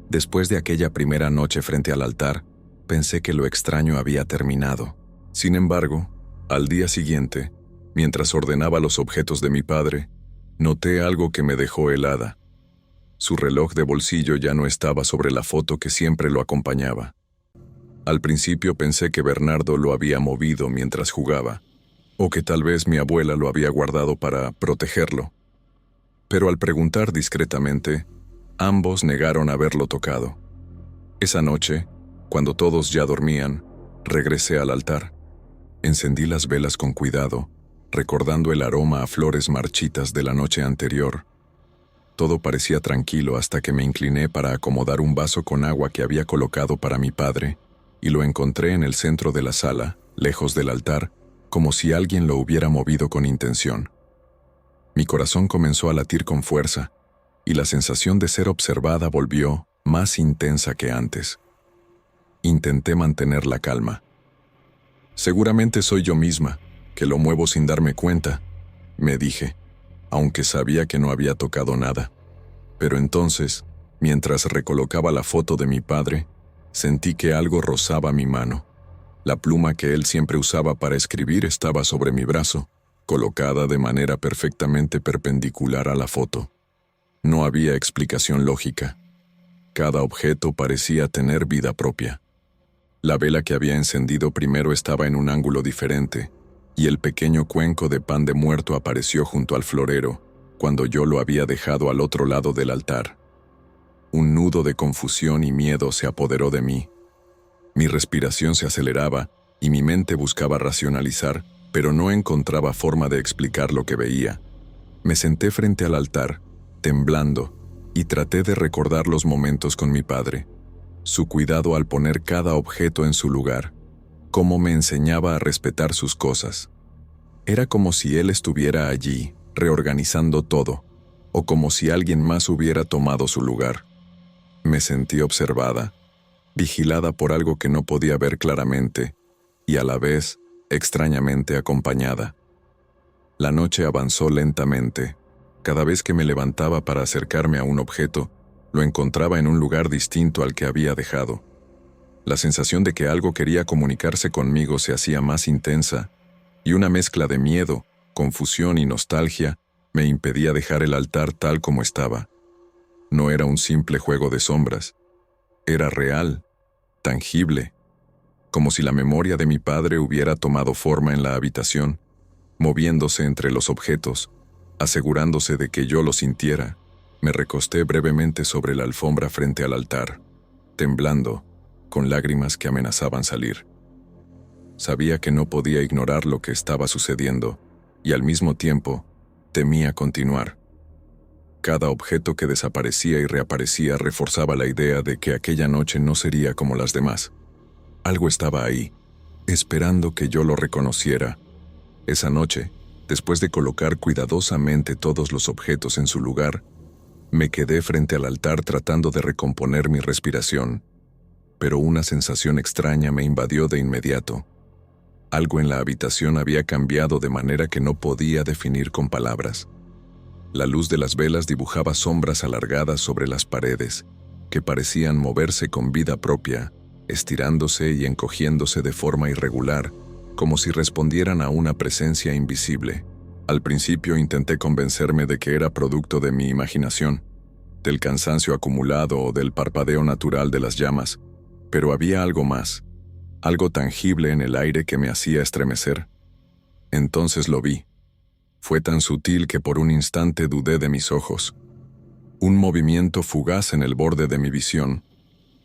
Después de aquella primera noche frente al altar, pensé que lo extraño había terminado. Sin embargo, al día siguiente, mientras ordenaba los objetos de mi padre, noté algo que me dejó helada. Su reloj de bolsillo ya no estaba sobre la foto que siempre lo acompañaba. Al principio pensé que Bernardo lo había movido mientras jugaba, o que tal vez mi abuela lo había guardado para protegerlo. Pero al preguntar discretamente, ambos negaron haberlo tocado. Esa noche, cuando todos ya dormían, regresé al altar. Encendí las velas con cuidado, recordando el aroma a flores marchitas de la noche anterior. Todo parecía tranquilo hasta que me incliné para acomodar un vaso con agua que había colocado para mi padre, y lo encontré en el centro de la sala, lejos del altar, como si alguien lo hubiera movido con intención. Mi corazón comenzó a latir con fuerza, y la sensación de ser observada volvió más intensa que antes. Intenté mantener la calma. Seguramente soy yo misma, que lo muevo sin darme cuenta, me dije, aunque sabía que no había tocado nada. Pero entonces, Mientras recolocaba la foto de mi padre, sentí que algo rozaba mi mano. La pluma que él siempre usaba para escribir estaba sobre mi brazo, colocada de manera perfectamente perpendicular a la foto. No había explicación lógica. Cada objeto parecía tener vida propia. La vela que había encendido primero estaba en un ángulo diferente, y el pequeño cuenco de pan de muerto apareció junto al florero, cuando yo lo había dejado al otro lado del altar. Un nudo de confusión y miedo se apoderó de mí. Mi respiración se aceleraba y mi mente buscaba racionalizar, pero no encontraba forma de explicar lo que veía. Me senté frente al altar, temblando, y traté de recordar los momentos con mi padre. Su cuidado al poner cada objeto en su lugar, cómo me enseñaba a respetar sus cosas. Era como si él estuviera allí, reorganizando todo, o como si alguien más hubiera tomado su lugar. Me sentí observada, vigilada por algo que no podía ver claramente, y a la vez, extrañamente acompañada. La noche avanzó lentamente. Cada vez que me levantaba para acercarme a un objeto, lo encontraba en un lugar distinto al que había dejado. La sensación de que algo quería comunicarse conmigo se hacía más intensa, y una mezcla de miedo, confusión y nostalgia me impedía dejar el altar tal como estaba. No era un simple juego de sombras. Era real, tangible, como si la memoria de mi padre hubiera tomado forma en la habitación, moviéndose entre los objetos, asegurándose de que yo lo sintiera. Me recosté brevemente sobre la alfombra frente al altar, temblando, con lágrimas que amenazaban salir. Sabía que no podía ignorar lo que estaba sucediendo, y al mismo tiempo, temía continuar. Cada objeto que desaparecía y reaparecía reforzaba la idea de que aquella noche no sería como las demás. Algo estaba ahí, esperando que yo lo reconociera. Esa noche, después de colocar cuidadosamente todos los objetos en su lugar, me quedé frente al altar tratando de recomponer mi respiración, pero una sensación extraña me invadió de inmediato. Algo en la habitación había cambiado de manera que no podía definir con palabras. La luz de las velas dibujaba sombras alargadas sobre las paredes, que parecían moverse con vida propia, estirándose y encogiéndose de forma irregular, como si respondieran a una presencia invisible. Al principio intenté convencerme de que era producto de mi imaginación, del cansancio acumulado o del parpadeo natural de las llamas, pero había algo más, algo tangible en el aire que me hacía estremecer. Entonces lo vi. Fue tan sutil que por un instante dudé de mis ojos. Un movimiento fugaz en el borde de mi visión,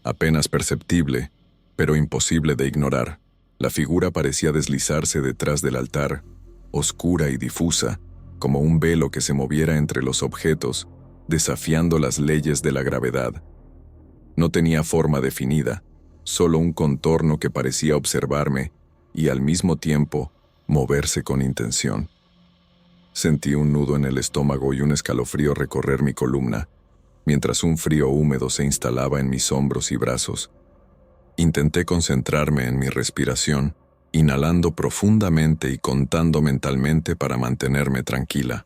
apenas perceptible, pero imposible de ignorar. La figura parecía deslizarse detrás del altar, oscura y difusa, como un velo que se moviera entre los objetos, desafiando las leyes de la gravedad. No tenía forma definida, solo un contorno que parecía observarme y al mismo tiempo moverse con intención. Sentí un nudo en el estómago y un escalofrío recorrer mi columna, mientras un frío húmedo se instalaba en mis hombros y brazos. Intenté concentrarme en mi respiración, inhalando profundamente y contando mentalmente para mantenerme tranquila.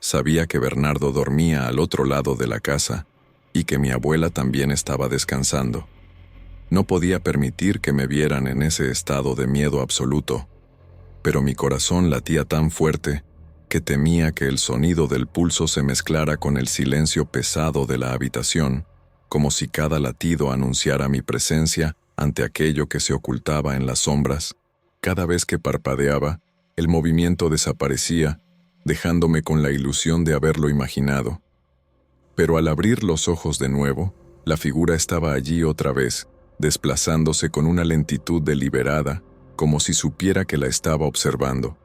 Sabía que Bernardo dormía al otro lado de la casa y que mi abuela también estaba descansando. No podía permitir que me vieran en ese estado de miedo absoluto, pero mi corazón latía tan fuerte que temía que el sonido del pulso se mezclara con el silencio pesado de la habitación, como si cada latido anunciara mi presencia ante aquello que se ocultaba en las sombras. Cada vez que parpadeaba, el movimiento desaparecía, dejándome con la ilusión de haberlo imaginado. Pero al abrir los ojos de nuevo, la figura estaba allí otra vez, desplazándose con una lentitud deliberada, como si supiera que la estaba observando.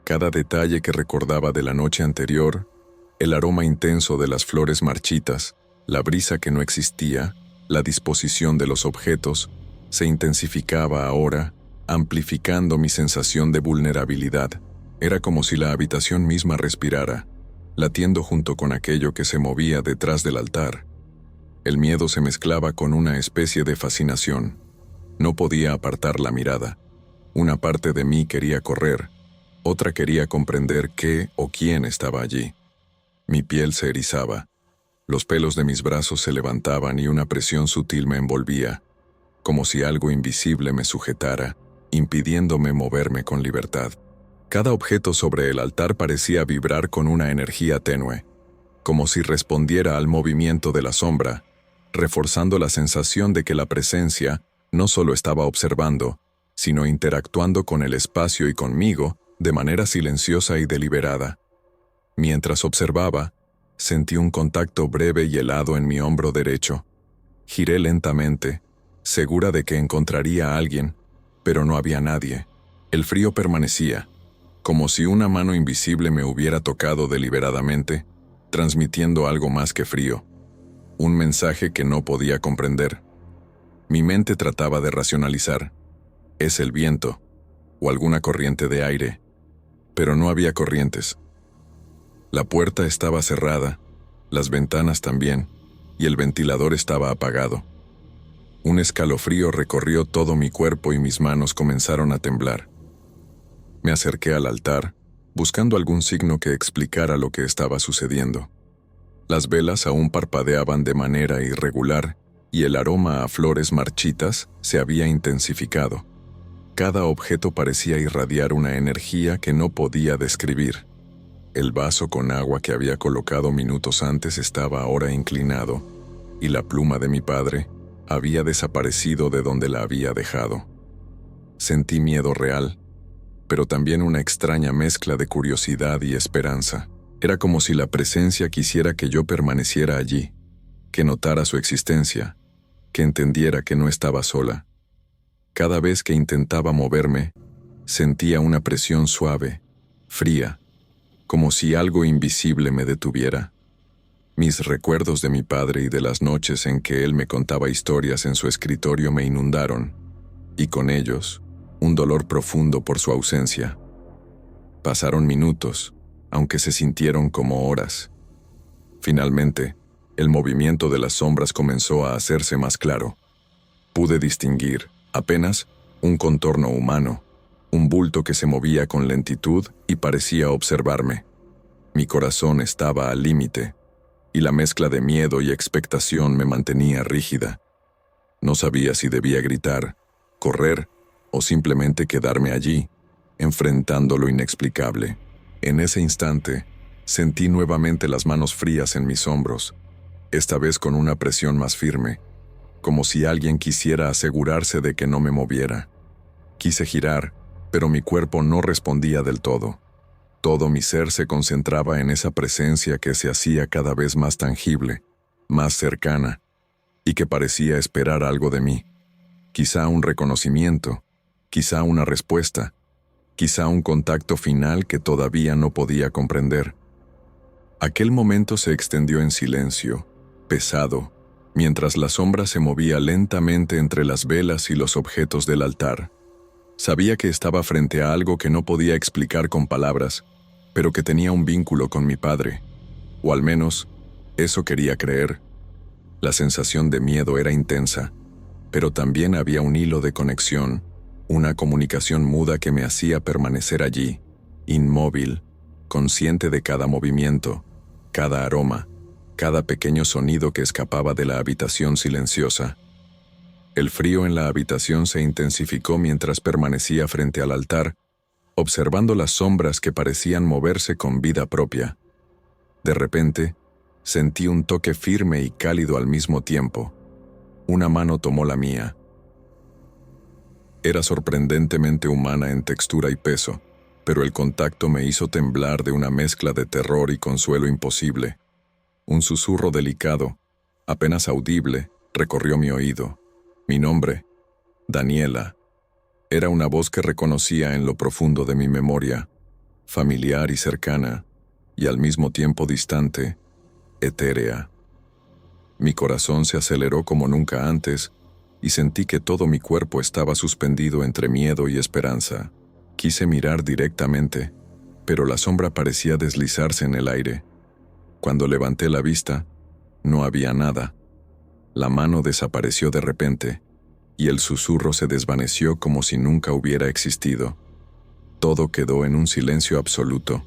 Cada detalle que recordaba de la noche anterior, el aroma intenso de las flores marchitas, la brisa que no existía, la disposición de los objetos, se intensificaba ahora, amplificando mi sensación de vulnerabilidad. Era como si la habitación misma respirara, latiendo junto con aquello que se movía detrás del altar. El miedo se mezclaba con una especie de fascinación. No podía apartar la mirada. Una parte de mí quería correr, otra quería comprender qué o quién estaba allí. Mi piel se erizaba. Los pelos de mis brazos se levantaban y una presión sutil me envolvía, como si algo invisible me sujetara, impidiéndome moverme con libertad. Cada objeto sobre el altar parecía vibrar con una energía tenue, como si respondiera al movimiento de la sombra, reforzando la sensación de que la presencia no solo estaba observando, sino interactuando con el espacio y conmigo de manera silenciosa y deliberada. Mientras observaba, sentí un contacto breve y helado en mi hombro derecho. Giré lentamente, segura de que encontraría a alguien, pero no había nadie. El frío permanecía, como si una mano invisible me hubiera tocado deliberadamente, transmitiendo algo más que frío. Un mensaje que no podía comprender. Mi mente trataba de racionalizar. Es el viento, o alguna corriente de aire, pero no había corrientes. La puerta estaba cerrada, las ventanas también, y el ventilador estaba apagado. Un escalofrío recorrió todo mi cuerpo y mis manos comenzaron a temblar. Me acerqué al altar, buscando algún signo que explicara lo que estaba sucediendo. Las velas aún parpadeaban de manera irregular y el aroma a flores marchitas se había intensificado. Cada objeto parecía irradiar una energía que no podía describir. El vaso con agua que había colocado minutos antes estaba ahora inclinado, y la pluma de mi padre había desaparecido de donde la había dejado. Sentí miedo real, pero también una extraña mezcla de curiosidad y esperanza. Era como si la presencia quisiera que yo permaneciera allí, que notara su existencia, que entendiera que no estaba sola. Cada vez que intentaba moverme, sentía una presión suave, fría, como si algo invisible me detuviera. Mis recuerdos de mi padre y de las noches en que él me contaba historias en su escritorio me inundaron, y con ellos, un dolor profundo por su ausencia. Pasaron minutos, aunque se sintieron como horas. Finalmente, el movimiento de las sombras comenzó a hacerse más claro. Pude distinguir, apenas, un contorno humano, un bulto que se movía con lentitud y parecía observarme. Mi corazón estaba al límite, y la mezcla de miedo y expectación me mantenía rígida. No sabía si debía gritar, correr o simplemente quedarme allí, enfrentando lo inexplicable. En ese instante, sentí nuevamente las manos frías en mis hombros, esta vez con una presión más firme, como si alguien quisiera asegurarse de que no me moviera. Quise girar, pero mi cuerpo no respondía del todo. Todo mi ser se concentraba en esa presencia que se hacía cada vez más tangible, más cercana, y que parecía esperar algo de mí. Quizá un reconocimiento, quizá una respuesta, quizá un contacto final que todavía no podía comprender. Aquel momento se extendió en silencio, pesado, mientras la sombra se movía lentamente entre las velas y los objetos del altar. Sabía que estaba frente a algo que no podía explicar con palabras, pero que tenía un vínculo con mi padre, o al menos, eso quería creer. La sensación de miedo era intensa, pero también había un hilo de conexión, una comunicación muda que me hacía permanecer allí, inmóvil, consciente de cada movimiento, cada aroma, cada pequeño sonido que escapaba de la habitación silenciosa. El frío en la habitación se intensificó mientras permanecía frente al altar, observando las sombras que parecían moverse con vida propia. De repente, sentí un toque firme y cálido al mismo tiempo. Una mano tomó la mía. Era sorprendentemente humana en textura y peso, pero el contacto me hizo temblar de una mezcla de terror y consuelo imposible. Un susurro delicado, apenas audible, recorrió mi oído. Mi nombre, Daniela, era una voz que reconocía en lo profundo de mi memoria, familiar y cercana, y al mismo tiempo distante, etérea. Mi corazón se aceleró como nunca antes, y sentí que todo mi cuerpo estaba suspendido entre miedo y esperanza. Quise mirar directamente, pero la sombra parecía deslizarse en el aire. Cuando levanté la vista, no había nada. La mano desapareció de repente, y el susurro se desvaneció como si nunca hubiera existido. Todo quedó en un silencio absoluto.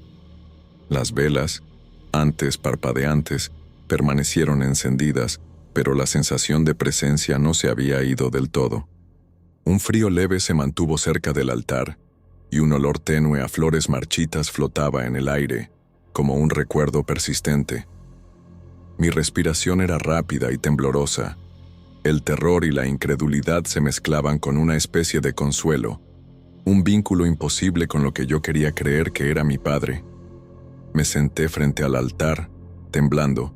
Las velas, antes parpadeantes, permanecieron encendidas, pero la sensación de presencia no se había ido del todo. Un frío leve se mantuvo cerca del altar, y un olor tenue a flores marchitas flotaba en el aire, como un recuerdo persistente. Mi respiración era rápida y temblorosa. El terror y la incredulidad se mezclaban con una especie de consuelo, un vínculo imposible con lo que yo quería creer que era mi padre. Me senté frente al altar, temblando,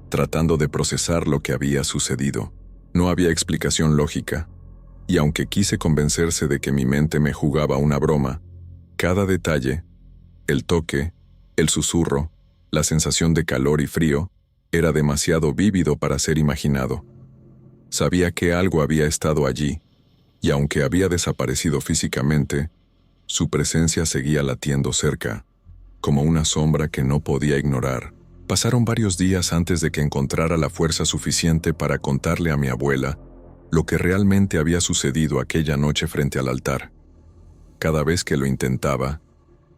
tratando de procesar lo que había sucedido. No había explicación lógica, y aunque quise convencerse de que mi mente me jugaba una broma, cada detalle, el toque, el susurro, la sensación de calor y frío, era demasiado vívido para ser imaginado. Sabía que algo había estado allí, y aunque había desaparecido físicamente, su presencia seguía latiendo cerca, como una sombra que no podía ignorar. Pasaron varios días antes de que encontrara la fuerza suficiente para contarle a mi abuela lo que realmente había sucedido aquella noche frente al altar. Cada vez que lo intentaba,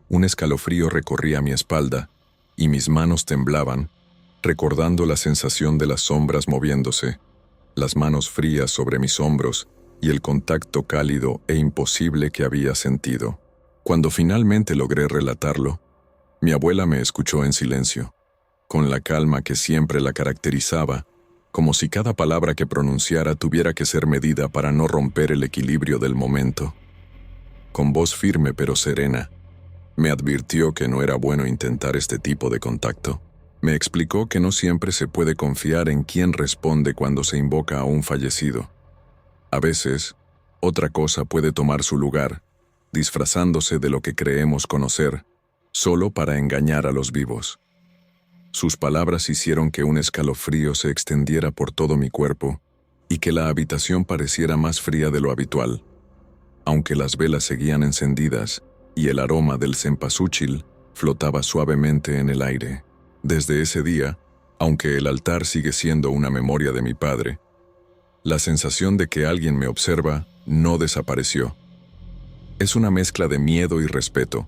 un escalofrío recorría mi espalda y mis manos temblaban, recordando la sensación de las sombras moviéndose, las manos frías sobre mis hombros y el contacto cálido e imposible que había sentido. Cuando finalmente logré relatarlo, mi abuela me escuchó en silencio, con la calma que siempre la caracterizaba, como si cada palabra que pronunciara tuviera que ser medida para no romper el equilibrio del momento. Con voz firme pero serena, me advirtió que no era bueno intentar este tipo de contacto. Me explicó que no siempre se puede confiar en quien responde cuando se invoca a un fallecido. A veces, otra cosa puede tomar su lugar, disfrazándose de lo que creemos conocer, solo para engañar a los vivos. Sus palabras hicieron que un escalofrío se extendiera por todo mi cuerpo y que la habitación pareciera más fría de lo habitual. Aunque las velas seguían encendidas y el aroma del cempasúchil flotaba suavemente en el aire. Desde ese día, aunque el altar sigue siendo una memoria de mi padre, la sensación de que alguien me observa no desapareció. Es una mezcla de miedo y respeto,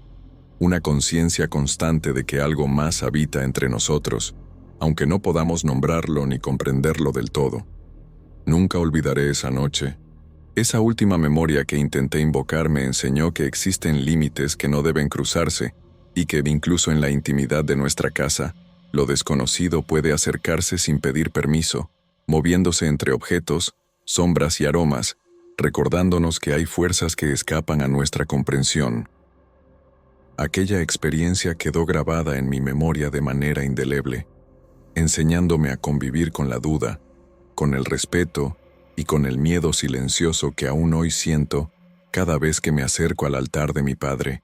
una conciencia constante de que algo más habita entre nosotros, aunque no podamos nombrarlo ni comprenderlo del todo. Nunca olvidaré esa noche. Esa última memoria que intenté invocar me enseñó que existen límites que no deben cruzarse y que incluso en la intimidad de nuestra casa, lo desconocido puede acercarse sin pedir permiso, moviéndose entre objetos, sombras y aromas, recordándonos que hay fuerzas que escapan a nuestra comprensión. Aquella experiencia quedó grabada en mi memoria de manera indeleble, enseñándome a convivir con la duda, con el respeto y con el miedo silencioso que aún hoy siento cada vez que me acerco al altar de mi padre.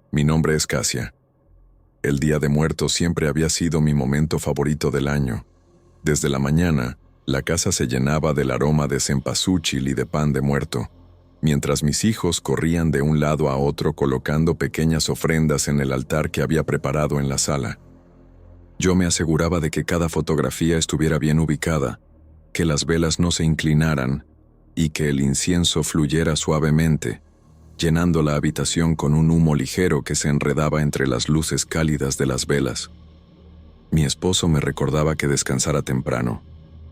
Mi nombre es Casia. El Día de Muertos siempre había sido mi momento favorito del año. Desde la mañana, la casa se llenaba del aroma de cempasúchil y de pan de muerto, mientras mis hijos corrían de un lado a otro colocando pequeñas ofrendas en el altar que había preparado en la sala. Yo me aseguraba de que cada fotografía estuviera bien ubicada, que las velas no se inclinaran y que el incienso fluyera suavemente, llenando la habitación con un humo ligero que se enredaba entre las luces cálidas de las velas. Mi esposo me recordaba que descansara temprano,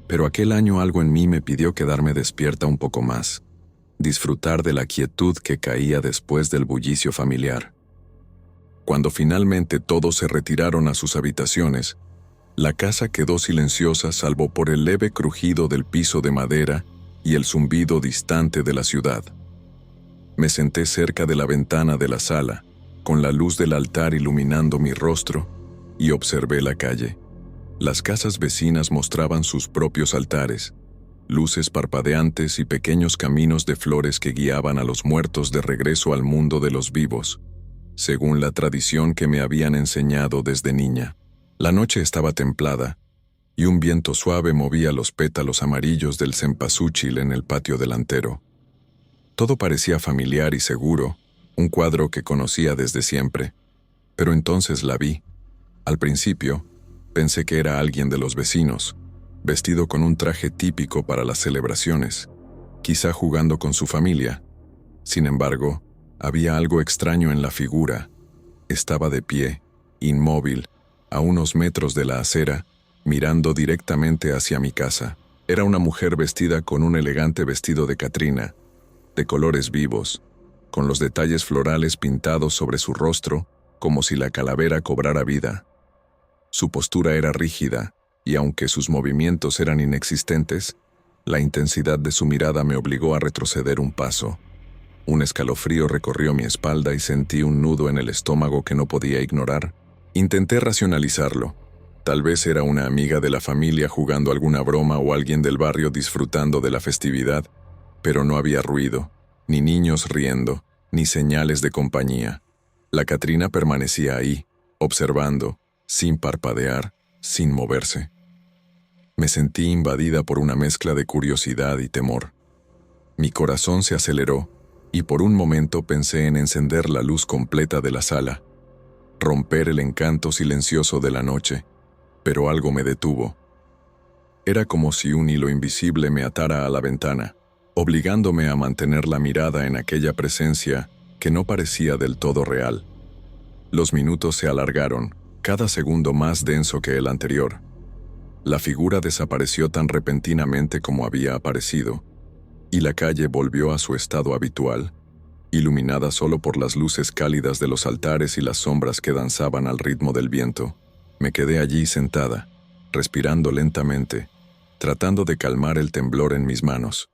pero aquel año algo en mí me pidió quedarme despierta un poco más, disfrutar de la quietud que caía después del bullicio familiar. Cuando finalmente todos se retiraron a sus habitaciones, la casa quedó silenciosa salvo por el leve crujido del piso de madera y el zumbido distante de la ciudad. Me senté cerca de la ventana de la sala, con la luz del altar iluminando mi rostro, y observé la calle. Las casas vecinas mostraban sus propios altares, luces parpadeantes y pequeños caminos de flores que guiaban a los muertos de regreso al mundo de los vivos, según la tradición que me habían enseñado desde niña. La noche estaba templada, y un viento suave movía los pétalos amarillos del cempasúchil en el patio delantero. Todo parecía familiar y seguro, un cuadro que conocía desde siempre. Pero entonces la vi. Al principio, pensé que era alguien de los vecinos, vestido con un traje típico para las celebraciones, quizá jugando con su familia. Sin embargo, había algo extraño en la figura. Estaba de pie, inmóvil, a unos metros de la acera, mirando directamente hacia mi casa. Era una mujer vestida con un elegante vestido de Catrina, de colores vivos, con los detalles florales pintados sobre su rostro, como si la calavera cobrara vida. Su postura era rígida, y aunque sus movimientos eran inexistentes, la intensidad de su mirada me obligó a retroceder un paso. Un escalofrío recorrió mi espalda y sentí un nudo en el estómago que no podía ignorar. Intenté racionalizarlo. Tal vez era una amiga de la familia jugando alguna broma o alguien del barrio disfrutando de la festividad, pero no había ruido, ni niños riendo, ni señales de compañía. La Catrina permanecía ahí, observando, sin parpadear, sin moverse. Me sentí invadida por una mezcla de curiosidad y temor. Mi corazón se aceleró, y por un momento pensé en encender la luz completa de la sala, romper el encanto silencioso de la noche, pero algo me detuvo. Era como si un hilo invisible me atara a la ventana, obligándome a mantener la mirada en aquella presencia que no parecía del todo real. Los minutos se alargaron, cada segundo más denso que el anterior. La figura desapareció tan repentinamente como había aparecido, y la calle volvió a su estado habitual, iluminada solo por las luces cálidas de los altares y las sombras que danzaban al ritmo del viento. Me quedé allí sentada, respirando lentamente, tratando de calmar el temblor en mis manos.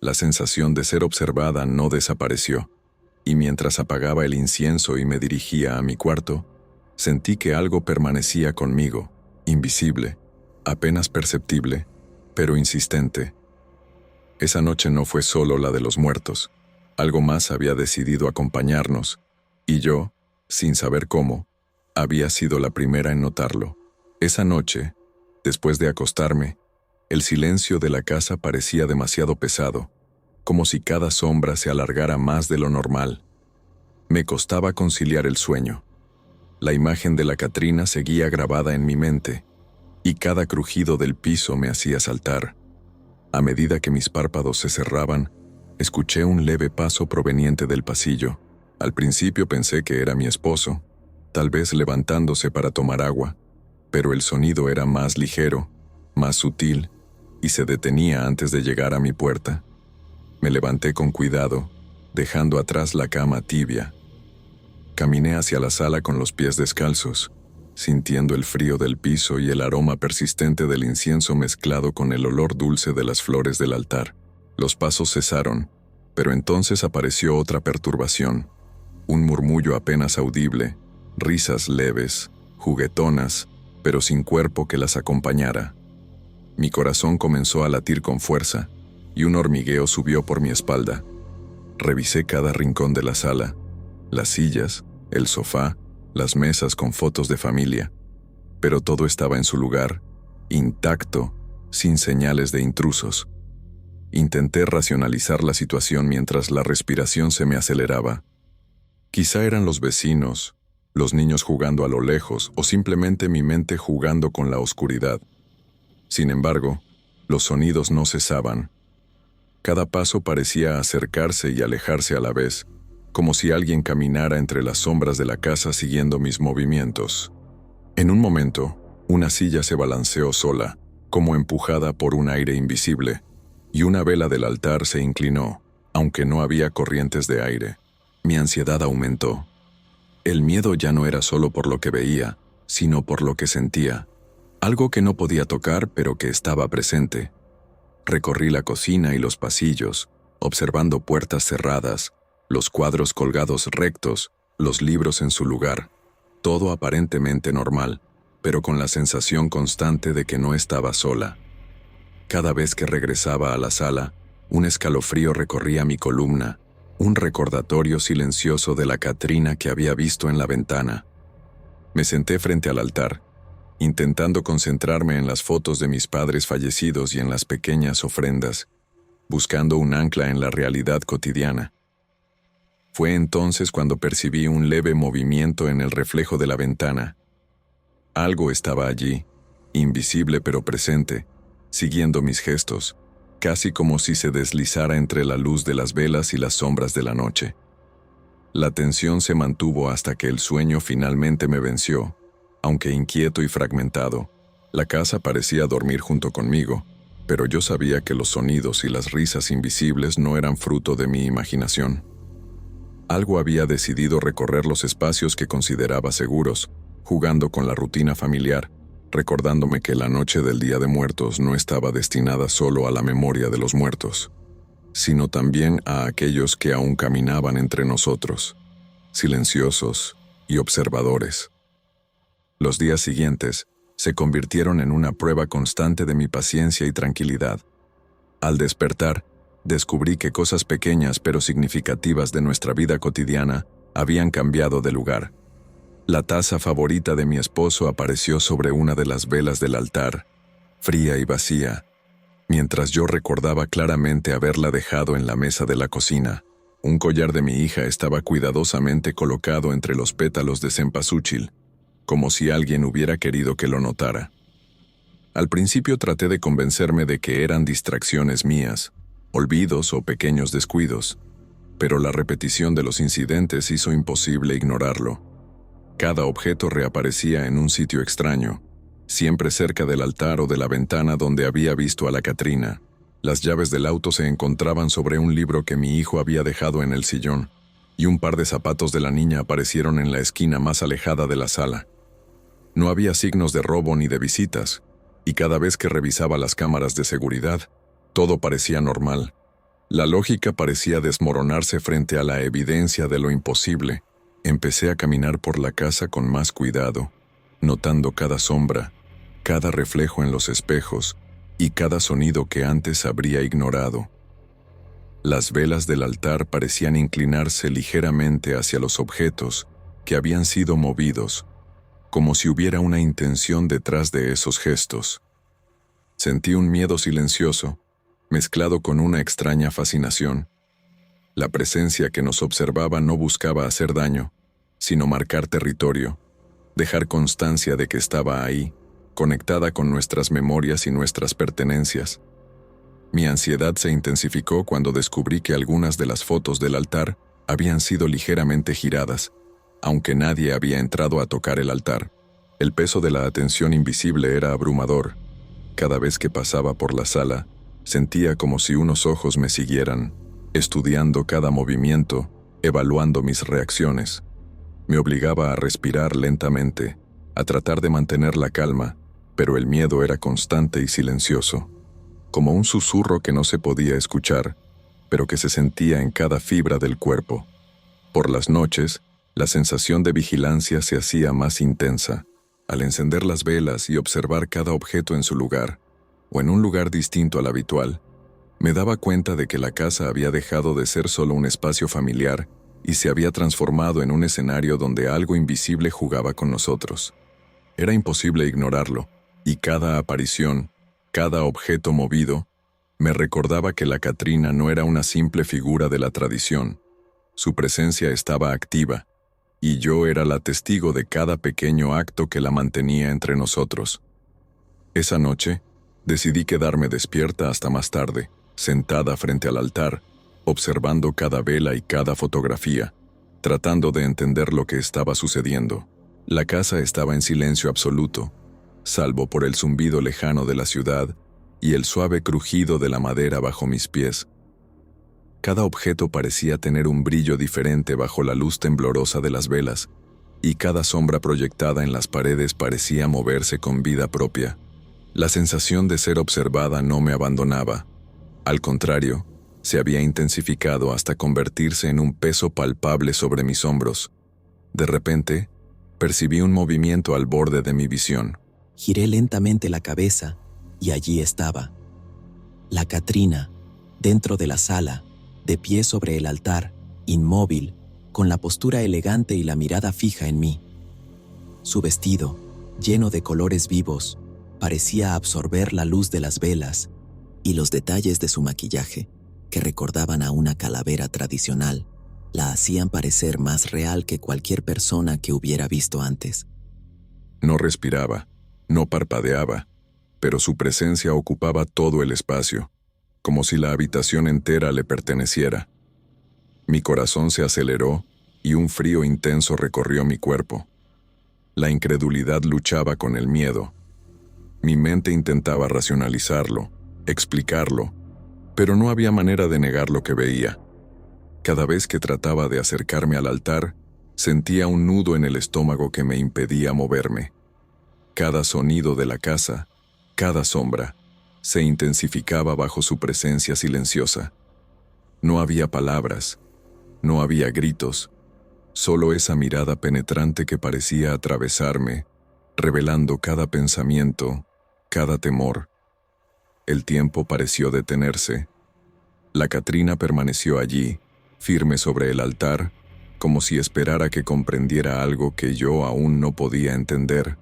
La sensación de ser observada no desapareció, y mientras apagaba el incienso y me dirigía a mi cuarto, sentí que algo permanecía conmigo, invisible, apenas perceptible, pero insistente. Esa noche no fue solo la de los muertos. Algo más había decidido acompañarnos, y yo, sin saber cómo, había sido la primera en notarlo. Esa noche, después de acostarme, el silencio de la casa parecía demasiado pesado, como si cada sombra se alargara más de lo normal. Me costaba conciliar el sueño. La imagen de la Catrina seguía grabada en mi mente, y cada crujido del piso me hacía saltar. A medida que mis párpados se cerraban, escuché un leve paso proveniente del pasillo. Al principio pensé que era mi esposo, tal vez levantándose para tomar agua, pero el sonido era más ligero, más sutil, y se detenía antes de llegar a mi puerta. Me levanté con cuidado, dejando atrás la cama tibia. Caminé hacia la sala con los pies descalzos, sintiendo el frío del piso y el aroma persistente del incienso mezclado con el olor dulce de las flores del altar. Los pasos cesaron, pero entonces apareció otra perturbación, un murmullo apenas audible, risas leves, juguetonas, pero sin cuerpo que las acompañara. Mi corazón comenzó a latir con fuerza, y un hormigueo subió por mi espalda. Revisé cada rincón de la sala, las sillas, el sofá, las mesas con fotos de familia, pero todo estaba en su lugar, intacto, sin señales de intrusos. Intenté racionalizar la situación mientras la respiración se me aceleraba. Quizá eran los vecinos, los niños jugando a lo lejos o simplemente mi mente jugando con la oscuridad. Sin embargo, los sonidos no cesaban. Cada paso parecía acercarse y alejarse a la vez, como si alguien caminara entre las sombras de la casa siguiendo mis movimientos. En un momento, una silla se balanceó sola, como empujada por un aire invisible, y una vela del altar se inclinó, aunque no había corrientes de aire. Mi ansiedad aumentó. El miedo ya no era solo por lo que veía, sino por lo que sentía. Algo que no podía tocar, pero que estaba presente. Recorrí la cocina y los pasillos, observando puertas cerradas, los cuadros colgados rectos, los libros en su lugar. Todo aparentemente normal, pero con la sensación constante de que no estaba sola. Cada vez que regresaba a la sala, un escalofrío recorría mi columna, un recordatorio silencioso de la Catrina que había visto en la ventana. Me senté frente al altar, intentando concentrarme en las fotos de mis padres fallecidos y en las pequeñas ofrendas, buscando un ancla en la realidad cotidiana. Fue entonces cuando percibí un leve movimiento en el reflejo de la ventana. Algo estaba allí, invisible pero presente, siguiendo mis gestos, casi como si se deslizara entre la luz de las velas y las sombras de la noche. La tensión se mantuvo hasta que el sueño finalmente me venció. Aunque inquieto y fragmentado, la casa parecía dormir junto conmigo, pero yo sabía que los sonidos y las risas invisibles no eran fruto de mi imaginación. Algo había decidido recorrer los espacios que consideraba seguros, jugando con la rutina familiar, recordándome que la noche del Día de Muertos no estaba destinada solo a la memoria de los muertos, sino también a aquellos que aún caminaban entre nosotros, silenciosos y observadores. Los días siguientes se convirtieron en una prueba constante de mi paciencia y tranquilidad. Al despertar, descubrí que cosas pequeñas pero significativas de nuestra vida cotidiana habían cambiado de lugar. La taza favorita de mi esposo apareció sobre una de las velas del altar, fría y vacía, mientras yo recordaba claramente haberla dejado en la mesa de la cocina. Un collar de mi hija estaba cuidadosamente colocado entre los pétalos de cempasúchil, como si alguien hubiera querido que lo notara. Al principio traté de convencerme de que eran distracciones mías, olvidos o pequeños descuidos, pero la repetición de los incidentes hizo imposible ignorarlo. Cada objeto reaparecía en un sitio extraño, siempre cerca del altar o de la ventana donde había visto a la Catrina. Las llaves del auto se encontraban sobre un libro que mi hijo había dejado en el sillón, y un par de zapatos de la niña aparecieron en la esquina más alejada de la sala. No había signos de robo ni de visitas, y cada vez que revisaba las cámaras de seguridad, todo parecía normal. La lógica parecía desmoronarse frente a la evidencia de lo imposible. Empecé a caminar por la casa con más cuidado, notando cada sombra, cada reflejo en los espejos y cada sonido que antes habría ignorado. Las velas del altar parecían inclinarse ligeramente hacia los objetos que habían sido movidos, como si hubiera una intención detrás de esos gestos. Sentí un miedo silencioso, mezclado con una extraña fascinación. La presencia que nos observaba no buscaba hacer daño, sino marcar territorio, dejar constancia de que estaba ahí, conectada con nuestras memorias y nuestras pertenencias. Mi ansiedad se intensificó cuando descubrí que algunas de las fotos del altar habían sido ligeramente giradas, aunque nadie había entrado a tocar el altar. El peso de la atención invisible era abrumador. Cada vez que pasaba por la sala, sentía como si unos ojos me siguieran, estudiando cada movimiento, evaluando mis reacciones. Me obligaba a respirar lentamente, a tratar de mantener la calma, pero el miedo era constante y silencioso, como un susurro que no se podía escuchar, pero que se sentía en cada fibra del cuerpo. Por las noches, la sensación de vigilancia se hacía más intensa. Al encender las velas y observar cada objeto en su lugar, o en un lugar distinto al habitual, me daba cuenta de que la casa había dejado de ser solo un espacio familiar y se había transformado en un escenario donde algo invisible jugaba con nosotros. Era imposible ignorarlo, y cada aparición, cada objeto movido, me recordaba que la Catrina no era una simple figura de la tradición. Su presencia estaba activa, y yo era la testigo de cada pequeño acto que la mantenía entre nosotros. Esa noche, decidí quedarme despierta hasta más tarde, sentada frente al altar, observando cada vela y cada fotografía, tratando de entender lo que estaba sucediendo. La casa estaba en silencio absoluto, salvo por el zumbido lejano de la ciudad y el suave crujido de la madera bajo mis pies. Cada objeto parecía tener un brillo diferente bajo la luz temblorosa de las velas, y cada sombra proyectada en las paredes parecía moverse con vida propia. La sensación de ser observada no me abandonaba. Al contrario, se había intensificado hasta convertirse en un peso palpable sobre mis hombros. De repente, percibí un movimiento al borde de mi visión. Giré lentamente la cabeza y allí estaba. La Catrina, dentro de la sala, de pie sobre el altar, inmóvil, con la postura elegante y la mirada fija en mí. Su vestido, lleno de colores vivos, parecía absorber la luz de las velas, y los detalles de su maquillaje, que recordaban a una calavera tradicional, la hacían parecer más real que cualquier persona que hubiera visto antes. No respiraba, no parpadeaba, pero su presencia ocupaba todo el espacio. como si la habitación entera le perteneciera. Mi corazón se aceleró y un frío intenso recorrió mi cuerpo. La incredulidad luchaba con el miedo. Mi mente intentaba racionalizarlo, explicarlo, pero no había manera de negar lo que veía. Cada vez que trataba de acercarme al altar, sentía un nudo en el estómago que me impedía moverme. Cada sonido de la casa, cada sombra, se intensificaba bajo su presencia silenciosa. No había palabras, no había gritos, solo esa mirada penetrante que parecía atravesarme, revelando cada pensamiento, cada temor. El tiempo pareció detenerse. La Catrina permaneció allí, firme sobre el altar, como si esperara que comprendiera algo que yo aún no podía entender.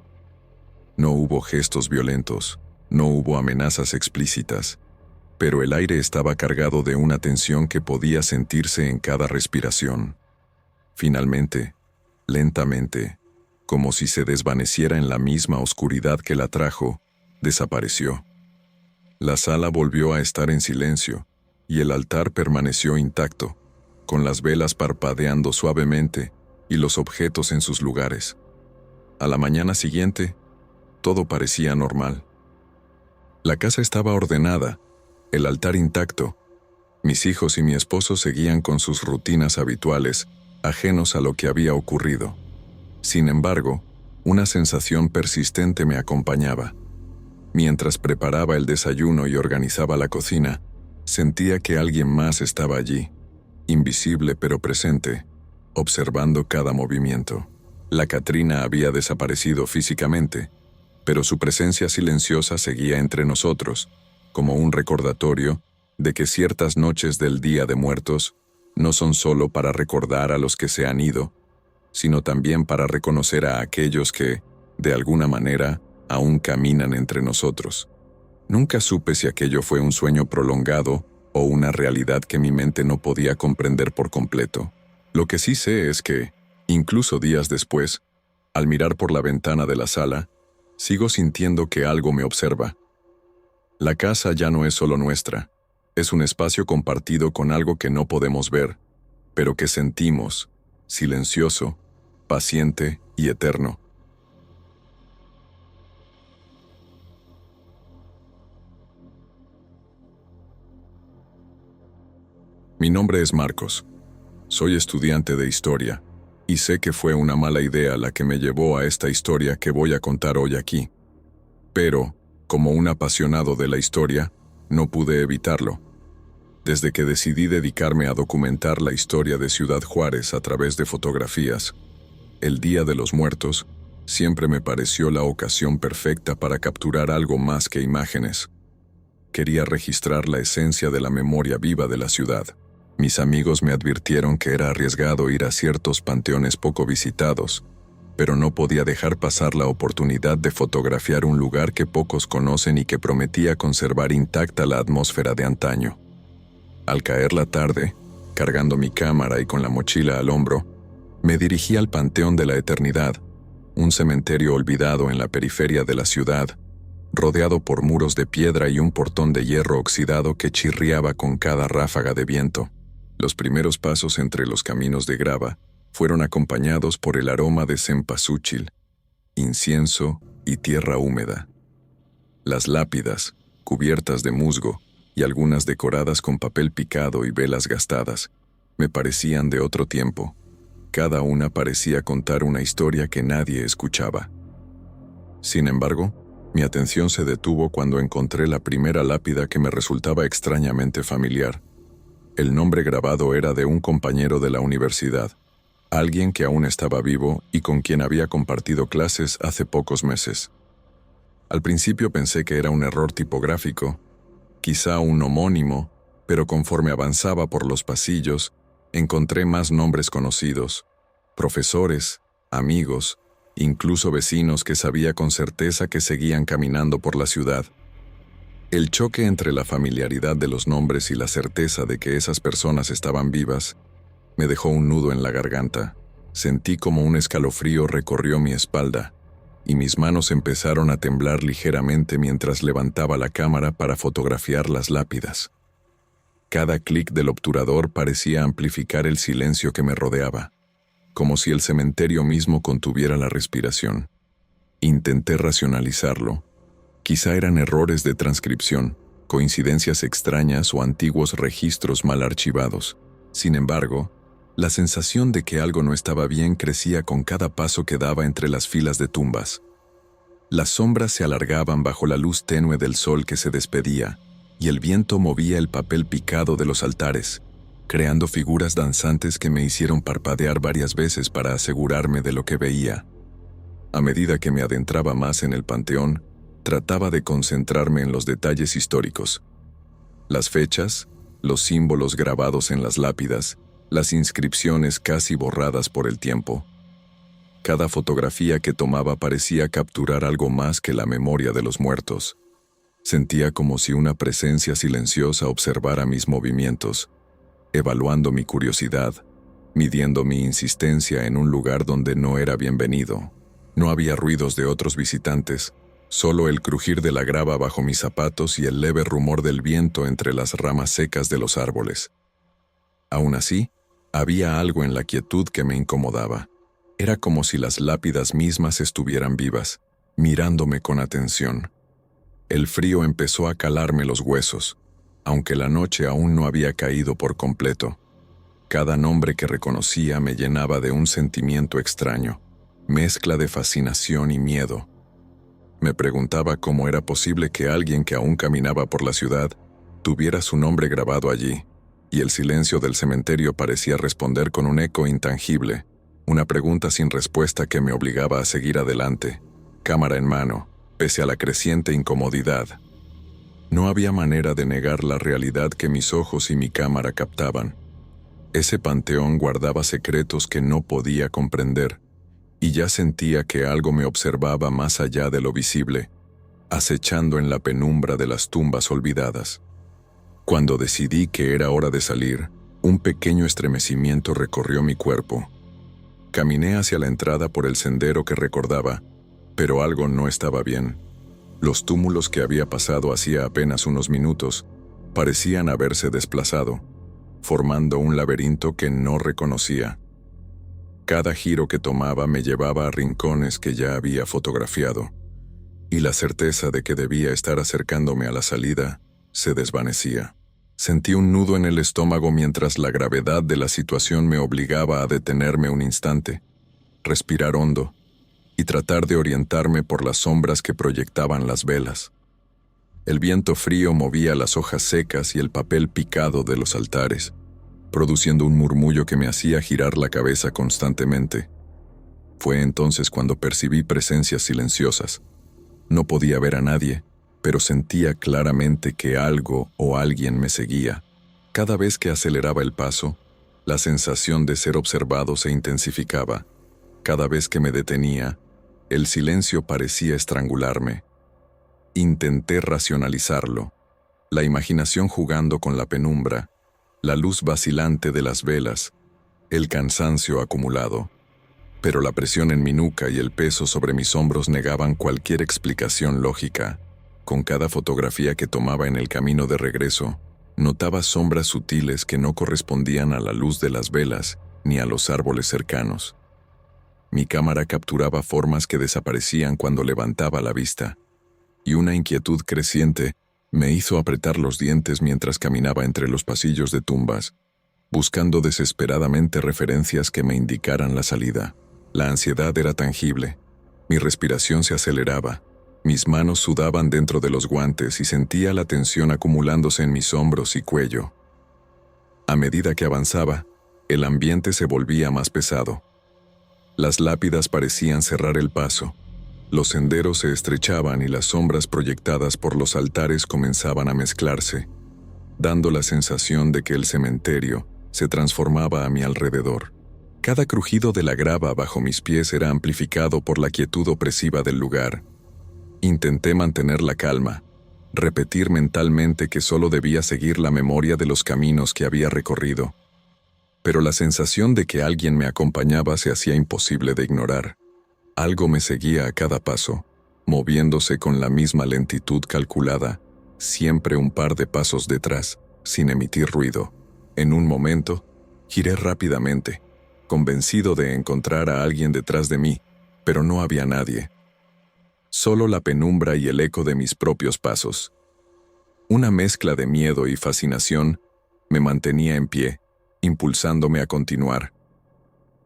No hubo gestos violentos, no hubo amenazas explícitas, pero el aire estaba cargado de una tensión que podía sentirse en cada respiración. Finalmente, lentamente, como si se desvaneciera en la misma oscuridad que la trajo, desapareció. La sala volvió a estar en silencio, y el altar permaneció intacto, con las velas parpadeando suavemente y los objetos en sus lugares. A la mañana siguiente, todo parecía normal. La casa estaba ordenada, el altar intacto. Mis hijos y mi esposo seguían con sus rutinas habituales, ajenos a lo que había ocurrido. Sin embargo, una sensación persistente me acompañaba. Mientras preparaba el desayuno y organizaba la cocina, sentía que alguien más estaba allí, invisible pero presente, observando cada movimiento. La Catrina había desaparecido físicamente, pero su presencia silenciosa seguía entre nosotros, como un recordatorio de que ciertas noches del Día de Muertos no son solo para recordar a los que se han ido, sino también para reconocer a aquellos que, de alguna manera, aún caminan entre nosotros. Nunca supe si aquello fue un sueño prolongado o una realidad que mi mente no podía comprender por completo. Lo que sí sé es que, incluso días después, al mirar por la ventana de la sala, sigo sintiendo que algo me observa. La casa ya no es solo nuestra, es un espacio compartido con algo que no podemos ver, pero que sentimos, silencioso, paciente y eterno. Mi nombre es Marcos. Soy estudiante de historia, y sé que fue una mala idea la que me llevó a esta historia que voy a contar hoy aquí. Pero, como un apasionado de la historia, no pude evitarlo. Desde que decidí dedicarme a documentar la historia de Ciudad Juárez a través de fotografías, el Día de los Muertos siempre me pareció la ocasión perfecta para capturar algo más que imágenes. Quería registrar la esencia de la memoria viva de la ciudad. Mis amigos me advirtieron que era arriesgado ir a ciertos panteones poco visitados, pero no podía dejar pasar la oportunidad de fotografiar un lugar que pocos conocen y que prometía conservar intacta la atmósfera de antaño. Al caer la tarde, cargando mi cámara y con la mochila al hombro, me dirigí al Panteón de la Eternidad, un cementerio olvidado en la periferia de la ciudad, rodeado por muros de piedra y un portón de hierro oxidado que chirriaba con cada ráfaga de viento. Los primeros pasos entre los caminos de grava fueron acompañados por el aroma de cempasúchil, incienso y tierra húmeda. Las lápidas, cubiertas de musgo y algunas decoradas con papel picado y velas gastadas, me parecían de otro tiempo. Cada una parecía contar una historia que nadie escuchaba. Sin embargo, mi atención se detuvo cuando encontré la primera lápida que me resultaba extrañamente familiar. El nombre grabado era de un compañero de la universidad, alguien que aún estaba vivo y con quien había compartido clases hace pocos meses. Al principio pensé que era un error tipográfico, quizá un homónimo, pero conforme avanzaba por los pasillos, encontré más nombres conocidos, profesores, amigos, incluso vecinos que sabía con certeza que seguían caminando por la ciudad. El choque entre la familiaridad de los nombres y la certeza de que esas personas estaban vivas me dejó un nudo en la garganta. Sentí como un escalofrío recorrió mi espalda y mis manos empezaron a temblar ligeramente mientras levantaba la cámara para fotografiar las lápidas. Cada clic del obturador parecía amplificar el silencio que me rodeaba, como si el cementerio mismo contuviera la respiración. Intenté racionalizarlo. Quizá eran errores de transcripción, coincidencias extrañas o antiguos registros mal archivados. Sin embargo, la sensación de que algo no estaba bien crecía con cada paso que daba entre las filas de tumbas. Las sombras se alargaban bajo la luz tenue del sol que se despedía, y el viento movía el papel picado de los altares, creando figuras danzantes que me hicieron parpadear varias veces para asegurarme de lo que veía. A medida que me adentraba más en el panteón, trataba de concentrarme en los detalles históricos. Las fechas, los símbolos grabados en las lápidas, las inscripciones casi borradas por el tiempo. Cada fotografía que tomaba parecía capturar algo más que la memoria de los muertos. Sentía como si una presencia silenciosa observara mis movimientos, evaluando mi curiosidad, midiendo mi insistencia en un lugar donde no era bienvenido. No había ruidos de otros visitantes, solo el crujir de la grava bajo mis zapatos y el leve rumor del viento entre las ramas secas de los árboles. Aún así, había algo en la quietud que me incomodaba. Era como si las lápidas mismas estuvieran vivas, mirándome con atención. El frío empezó a calarme los huesos, aunque la noche aún no había caído por completo. Cada nombre que reconocía me llenaba de un sentimiento extraño, mezcla de fascinación y miedo. Me preguntaba cómo era posible que alguien que aún caminaba por la ciudad tuviera su nombre grabado allí, y el silencio del cementerio parecía responder con un eco intangible, una pregunta sin respuesta que me obligaba a seguir adelante, cámara en mano, pese a la creciente incomodidad. No había manera de negar la realidad que mis ojos y mi cámara captaban. Ese panteón guardaba secretos que no podía comprender, y ya sentía que algo me observaba más allá de lo visible, acechando en la penumbra de las tumbas olvidadas. Cuando decidí que era hora de salir, un pequeño estremecimiento recorrió mi cuerpo. Caminé hacia la entrada por el sendero que recordaba, pero algo no estaba bien. Los túmulos que había pasado hacía apenas unos minutos parecían haberse desplazado, formando un laberinto que no reconocía. Cada giro que tomaba me llevaba a rincones que ya había fotografiado, y la certeza de que debía estar acercándome a la salida se desvanecía. Sentí un nudo en el estómago mientras la gravedad de la situación me obligaba a detenerme un instante, respirar hondo y tratar de orientarme por las sombras que proyectaban las velas. El viento frío movía las hojas secas y el papel picado de los altares, produciendo un murmullo que me hacía girar la cabeza constantemente. Fue entonces cuando percibí presencias silenciosas. No podía ver a nadie, pero sentía claramente que algo o alguien me seguía. Cada vez que aceleraba el paso, la sensación de ser observado se intensificaba. Cada vez que me detenía, el silencio parecía estrangularme. Intenté racionalizarlo, la imaginación jugando con la penumbra, la luz vacilante de las velas, el cansancio acumulado. Pero la presión en mi nuca y el peso sobre mis hombros negaban cualquier explicación lógica. Con cada fotografía que tomaba en el camino de regreso, notaba sombras sutiles que no correspondían a la luz de las velas ni a los árboles cercanos. Mi cámara capturaba formas que desaparecían cuando levantaba la vista, y una inquietud creciente me hizo apretar los dientes mientras caminaba entre los pasillos de tumbas, buscando desesperadamente referencias que me indicaran la salida. La ansiedad era tangible, mi respiración se aceleraba, mis manos sudaban dentro de los guantes y sentía la tensión acumulándose en mis hombros y cuello. A medida que avanzaba, el ambiente se volvía más pesado. Las lápidas parecían cerrar el paso, los senderos se estrechaban y las sombras proyectadas por los altares comenzaban a mezclarse, dando la sensación de que el cementerio se transformaba a mi alrededor. Cada crujido de la grava bajo mis pies era amplificado por la quietud opresiva del lugar. Intenté mantener la calma, repetir mentalmente que solo debía seguir la memoria de los caminos que había recorrido. Pero la sensación de que alguien me acompañaba se hacía imposible de ignorar. Algo me seguía a cada paso, moviéndose con la misma lentitud calculada, siempre un par de pasos detrás. sin emitir ruido. En un momento, giré rápidamente, convencido de encontrar a alguien detrás de mí, pero no había nadie. Solo la penumbra y el eco de mis propios pasos. Una mezcla de miedo y fascinación me mantenía en pie, impulsándome a continuar.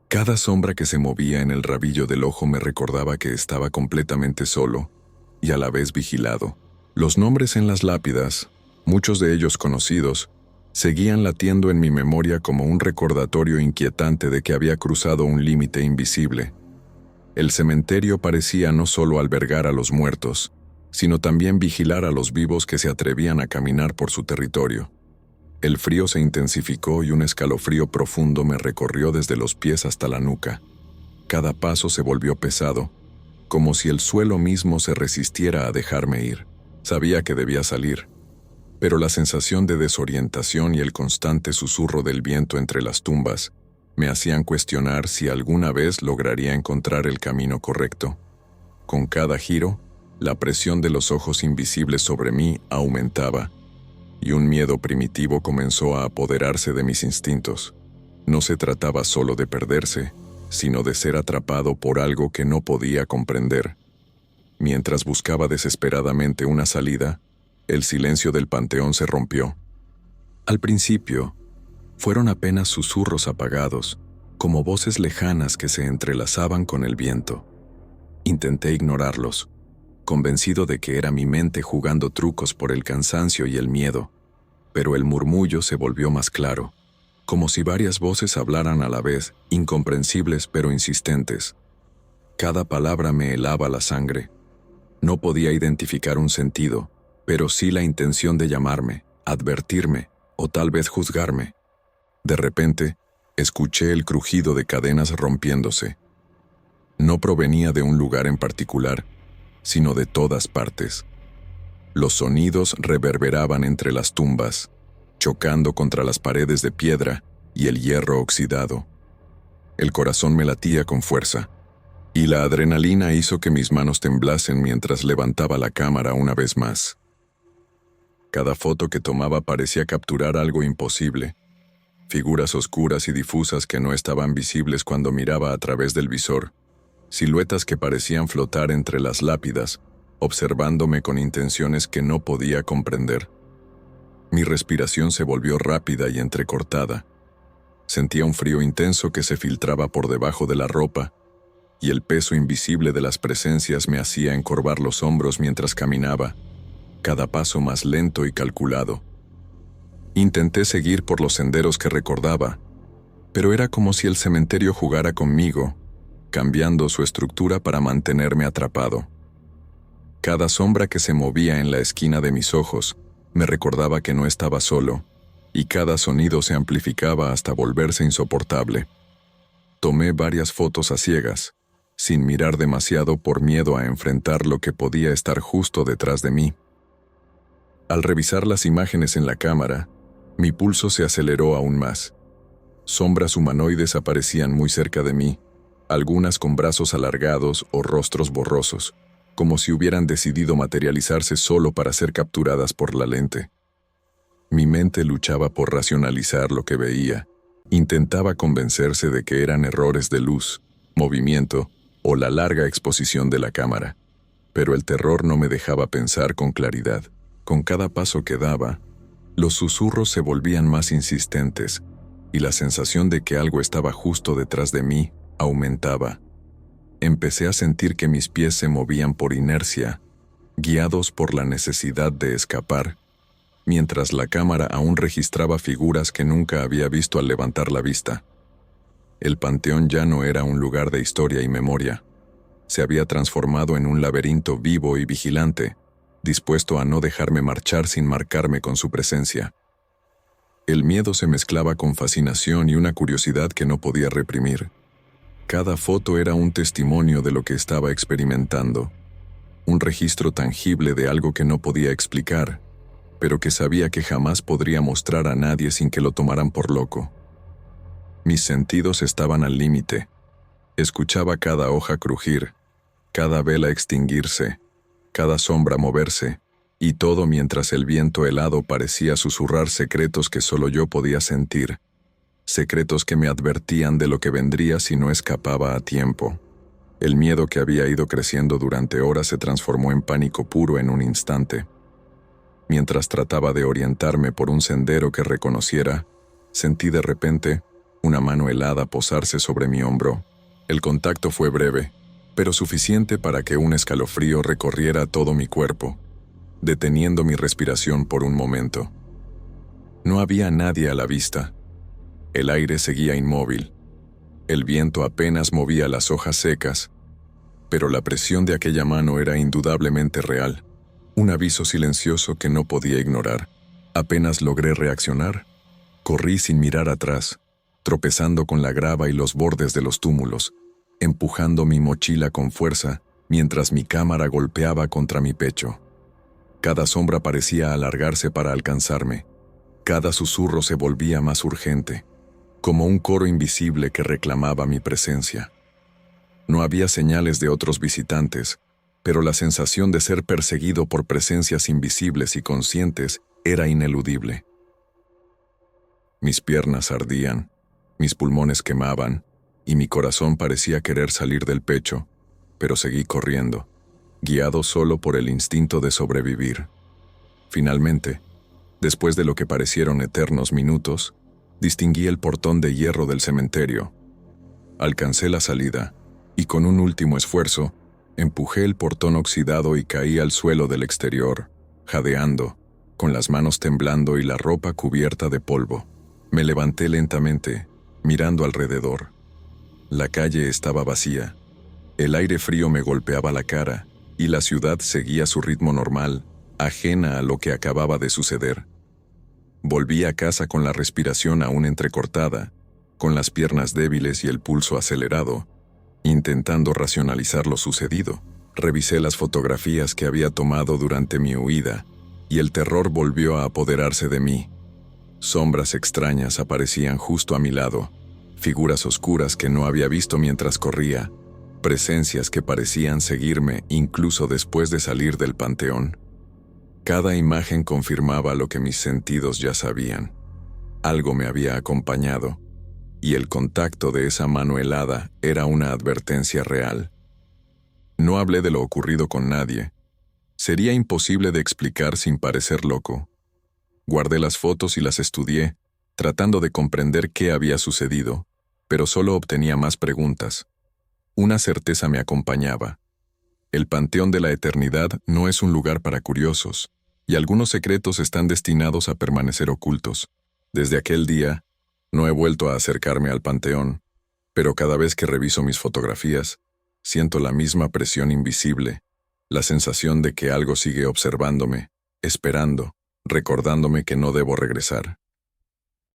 Cada sombra que se movía en el rabillo del ojo me recordaba que estaba completamente solo y a la vez vigilado. Los nombres en las lápidas, muchos de ellos conocidos, seguían latiendo en mi memoria como un recordatorio inquietante de que había cruzado un límite invisible. El cementerio parecía no solo albergar a los muertos, sino también vigilar a los vivos que se atrevían a caminar por su territorio. El frío se intensificó y un escalofrío profundo me recorrió desde los pies hasta la nuca. Cada paso se volvió pesado, como si el suelo mismo se resistiera a dejarme ir. Sabía que debía salir, pero la sensación de desorientación y el constante susurro del viento entre las tumbas me hacían cuestionar si alguna vez lograría encontrar el camino correcto. Con cada giro, la presión de los ojos invisibles sobre mí aumentaba, y un miedo primitivo comenzó a apoderarse de mis instintos. No se trataba solo de perderse, sino de ser atrapado por algo que no podía comprender. Mientras buscaba desesperadamente una salida, el silencio del panteón se rompió. Al principio, fueron apenas susurros apagados, como voces lejanas que se entrelazaban con el viento. Intenté ignorarlos, convencido de que era mi mente jugando trucos por el cansancio y el miedo, pero el murmullo se volvió más claro, como si varias voces hablaran a la vez, incomprensibles pero insistentes. Cada palabra me helaba la sangre. No podía identificar un sentido, pero sí la intención de llamarme, advertirme o tal vez juzgarme. De repente, escuché el crujido de cadenas rompiéndose. No provenía de un lugar en particular, sino de todas partes. Los sonidos reverberaban entre las tumbas, chocando contra las paredes de piedra y el hierro oxidado. El corazón me latía con fuerza, y la adrenalina hizo que mis manos temblasen mientras levantaba la cámara una vez más. Cada foto que tomaba parecía capturar algo imposible, figuras oscuras y difusas que no estaban visibles cuando miraba a través del visor, siluetas que parecían flotar entre las lápidas, observándome con intenciones que no podía comprender. Mi respiración se volvió rápida y entrecortada. Sentía un frío intenso que se filtraba por debajo de la ropa, y el peso invisible de las presencias me hacía encorvar los hombros mientras caminaba, cada paso más lento y calculado. Intenté seguir por los senderos que recordaba, pero era como si el cementerio jugara conmigo, cambiando su estructura para mantenerme atrapado. Cada sombra que se movía en la esquina de mis ojos me recordaba que no estaba solo, y cada sonido se amplificaba hasta volverse insoportable. Tomé varias fotos a ciegas, sin mirar demasiado por miedo a enfrentar lo que podía estar justo detrás de mí. Al revisar las imágenes en la cámara, mi pulso se aceleró aún más. Sombras humanoides aparecían muy cerca de mí, algunas con brazos alargados o rostros borrosos, como si hubieran decidido materializarse solo para ser capturadas por la lente. Mi mente luchaba por racionalizar lo que veía, intentaba convencerse de que eran errores de luz, movimiento o la larga exposición de la cámara, pero el terror no me dejaba pensar con claridad. Con cada paso que daba, los susurros se volvían más insistentes y la sensación de que algo estaba justo detrás de mí aumentaba. Empecé a sentir que mis pies se movían por inercia, guiados por la necesidad de escapar, mientras la cámara aún registraba figuras que nunca había visto al levantar la vista. El panteón ya no era un lugar de historia y memoria. Se había transformado en un laberinto vivo y vigilante, dispuesto a no dejarme marchar sin marcarme con su presencia. El miedo se mezclaba con fascinación y una curiosidad que no podía reprimir. Cada foto era un testimonio de lo que estaba experimentando, un registro tangible de algo que no podía explicar, pero que sabía que jamás podría mostrar a nadie sin que lo tomaran por loco. Mis sentidos estaban al límite. Escuchaba cada hoja crujir, cada vela extinguirse, cada sombra moverse, Y todo mientras el viento helado parecía susurrar secretos que solo yo podía sentir, secretos que me advertían de lo que vendría si no escapaba a tiempo. El miedo que había ido creciendo durante horas se transformó en pánico puro en un instante. Mientras trataba de orientarme por un sendero que reconociera, sentí de repente una mano helada posarse sobre mi hombro. El contacto fue breve, pero suficiente para que un escalofrío recorriera todo mi cuerpo, deteniendo mi respiración por un momento. No había nadie a la vista. El aire seguía inmóvil. El viento apenas movía las hojas secas, pero la presión de aquella mano era indudablemente real, un aviso silencioso que no podía ignorar. Apenas logré reaccionar, corrí sin mirar atrás, tropezando con la grava y los bordes de los túmulos, empujando mi mochila con fuerza mientras mi cámara golpeaba contra mi pecho. Cada sombra parecía alargarse para alcanzarme. Cada susurro se volvía más urgente, como un coro invisible que reclamaba mi presencia. No había señales de otros visitantes, pero la sensación de ser perseguido por presencias invisibles y conscientes era ineludible. Mis piernas ardían, mis pulmones quemaban, y mi corazón parecía querer salir del pecho, pero seguí corriendo, guiado solo por el instinto de sobrevivir. Finalmente, después de lo que parecieron eternos minutos, distinguí el portón de hierro del cementerio. Alcancé la salida, y con un último esfuerzo, empujé el portón oxidado y caí al suelo del exterior, jadeando, con las manos temblando y la ropa cubierta de polvo. Me levanté lentamente, mirando alrededor. La calle estaba vacía. El aire frío me golpeaba la cara, y la ciudad seguía su ritmo normal, ajena a lo que acababa de suceder. Volví a casa con la respiración aún entrecortada, con las piernas débiles y el pulso acelerado, intentando racionalizar lo sucedido. Revisé las fotografías que había tomado durante mi huida, y el terror volvió a apoderarse de mí. Sombras extrañas aparecían justo a mi lado, figuras oscuras que no había visto mientras corría, presencias que parecían seguirme incluso después de salir del panteón. Cada imagen confirmaba lo que mis sentidos ya sabían. Algo me había acompañado, y el contacto de esa mano helada era una advertencia real. No hablé de lo ocurrido con nadie. Sería imposible de explicar sin parecer loco. Guardé las fotos y las estudié, tratando de comprender qué había sucedido, pero solo obtenía más preguntas. Una certeza me acompañaba. El Panteón de la Eternidad no es un lugar para curiosos, y algunos secretos están destinados a permanecer ocultos. Desde aquel día, no he vuelto a acercarme al Panteón, pero cada vez que reviso mis fotografías, siento la misma presión invisible, la sensación de que algo sigue observándome, esperando, recordándome que no debo regresar.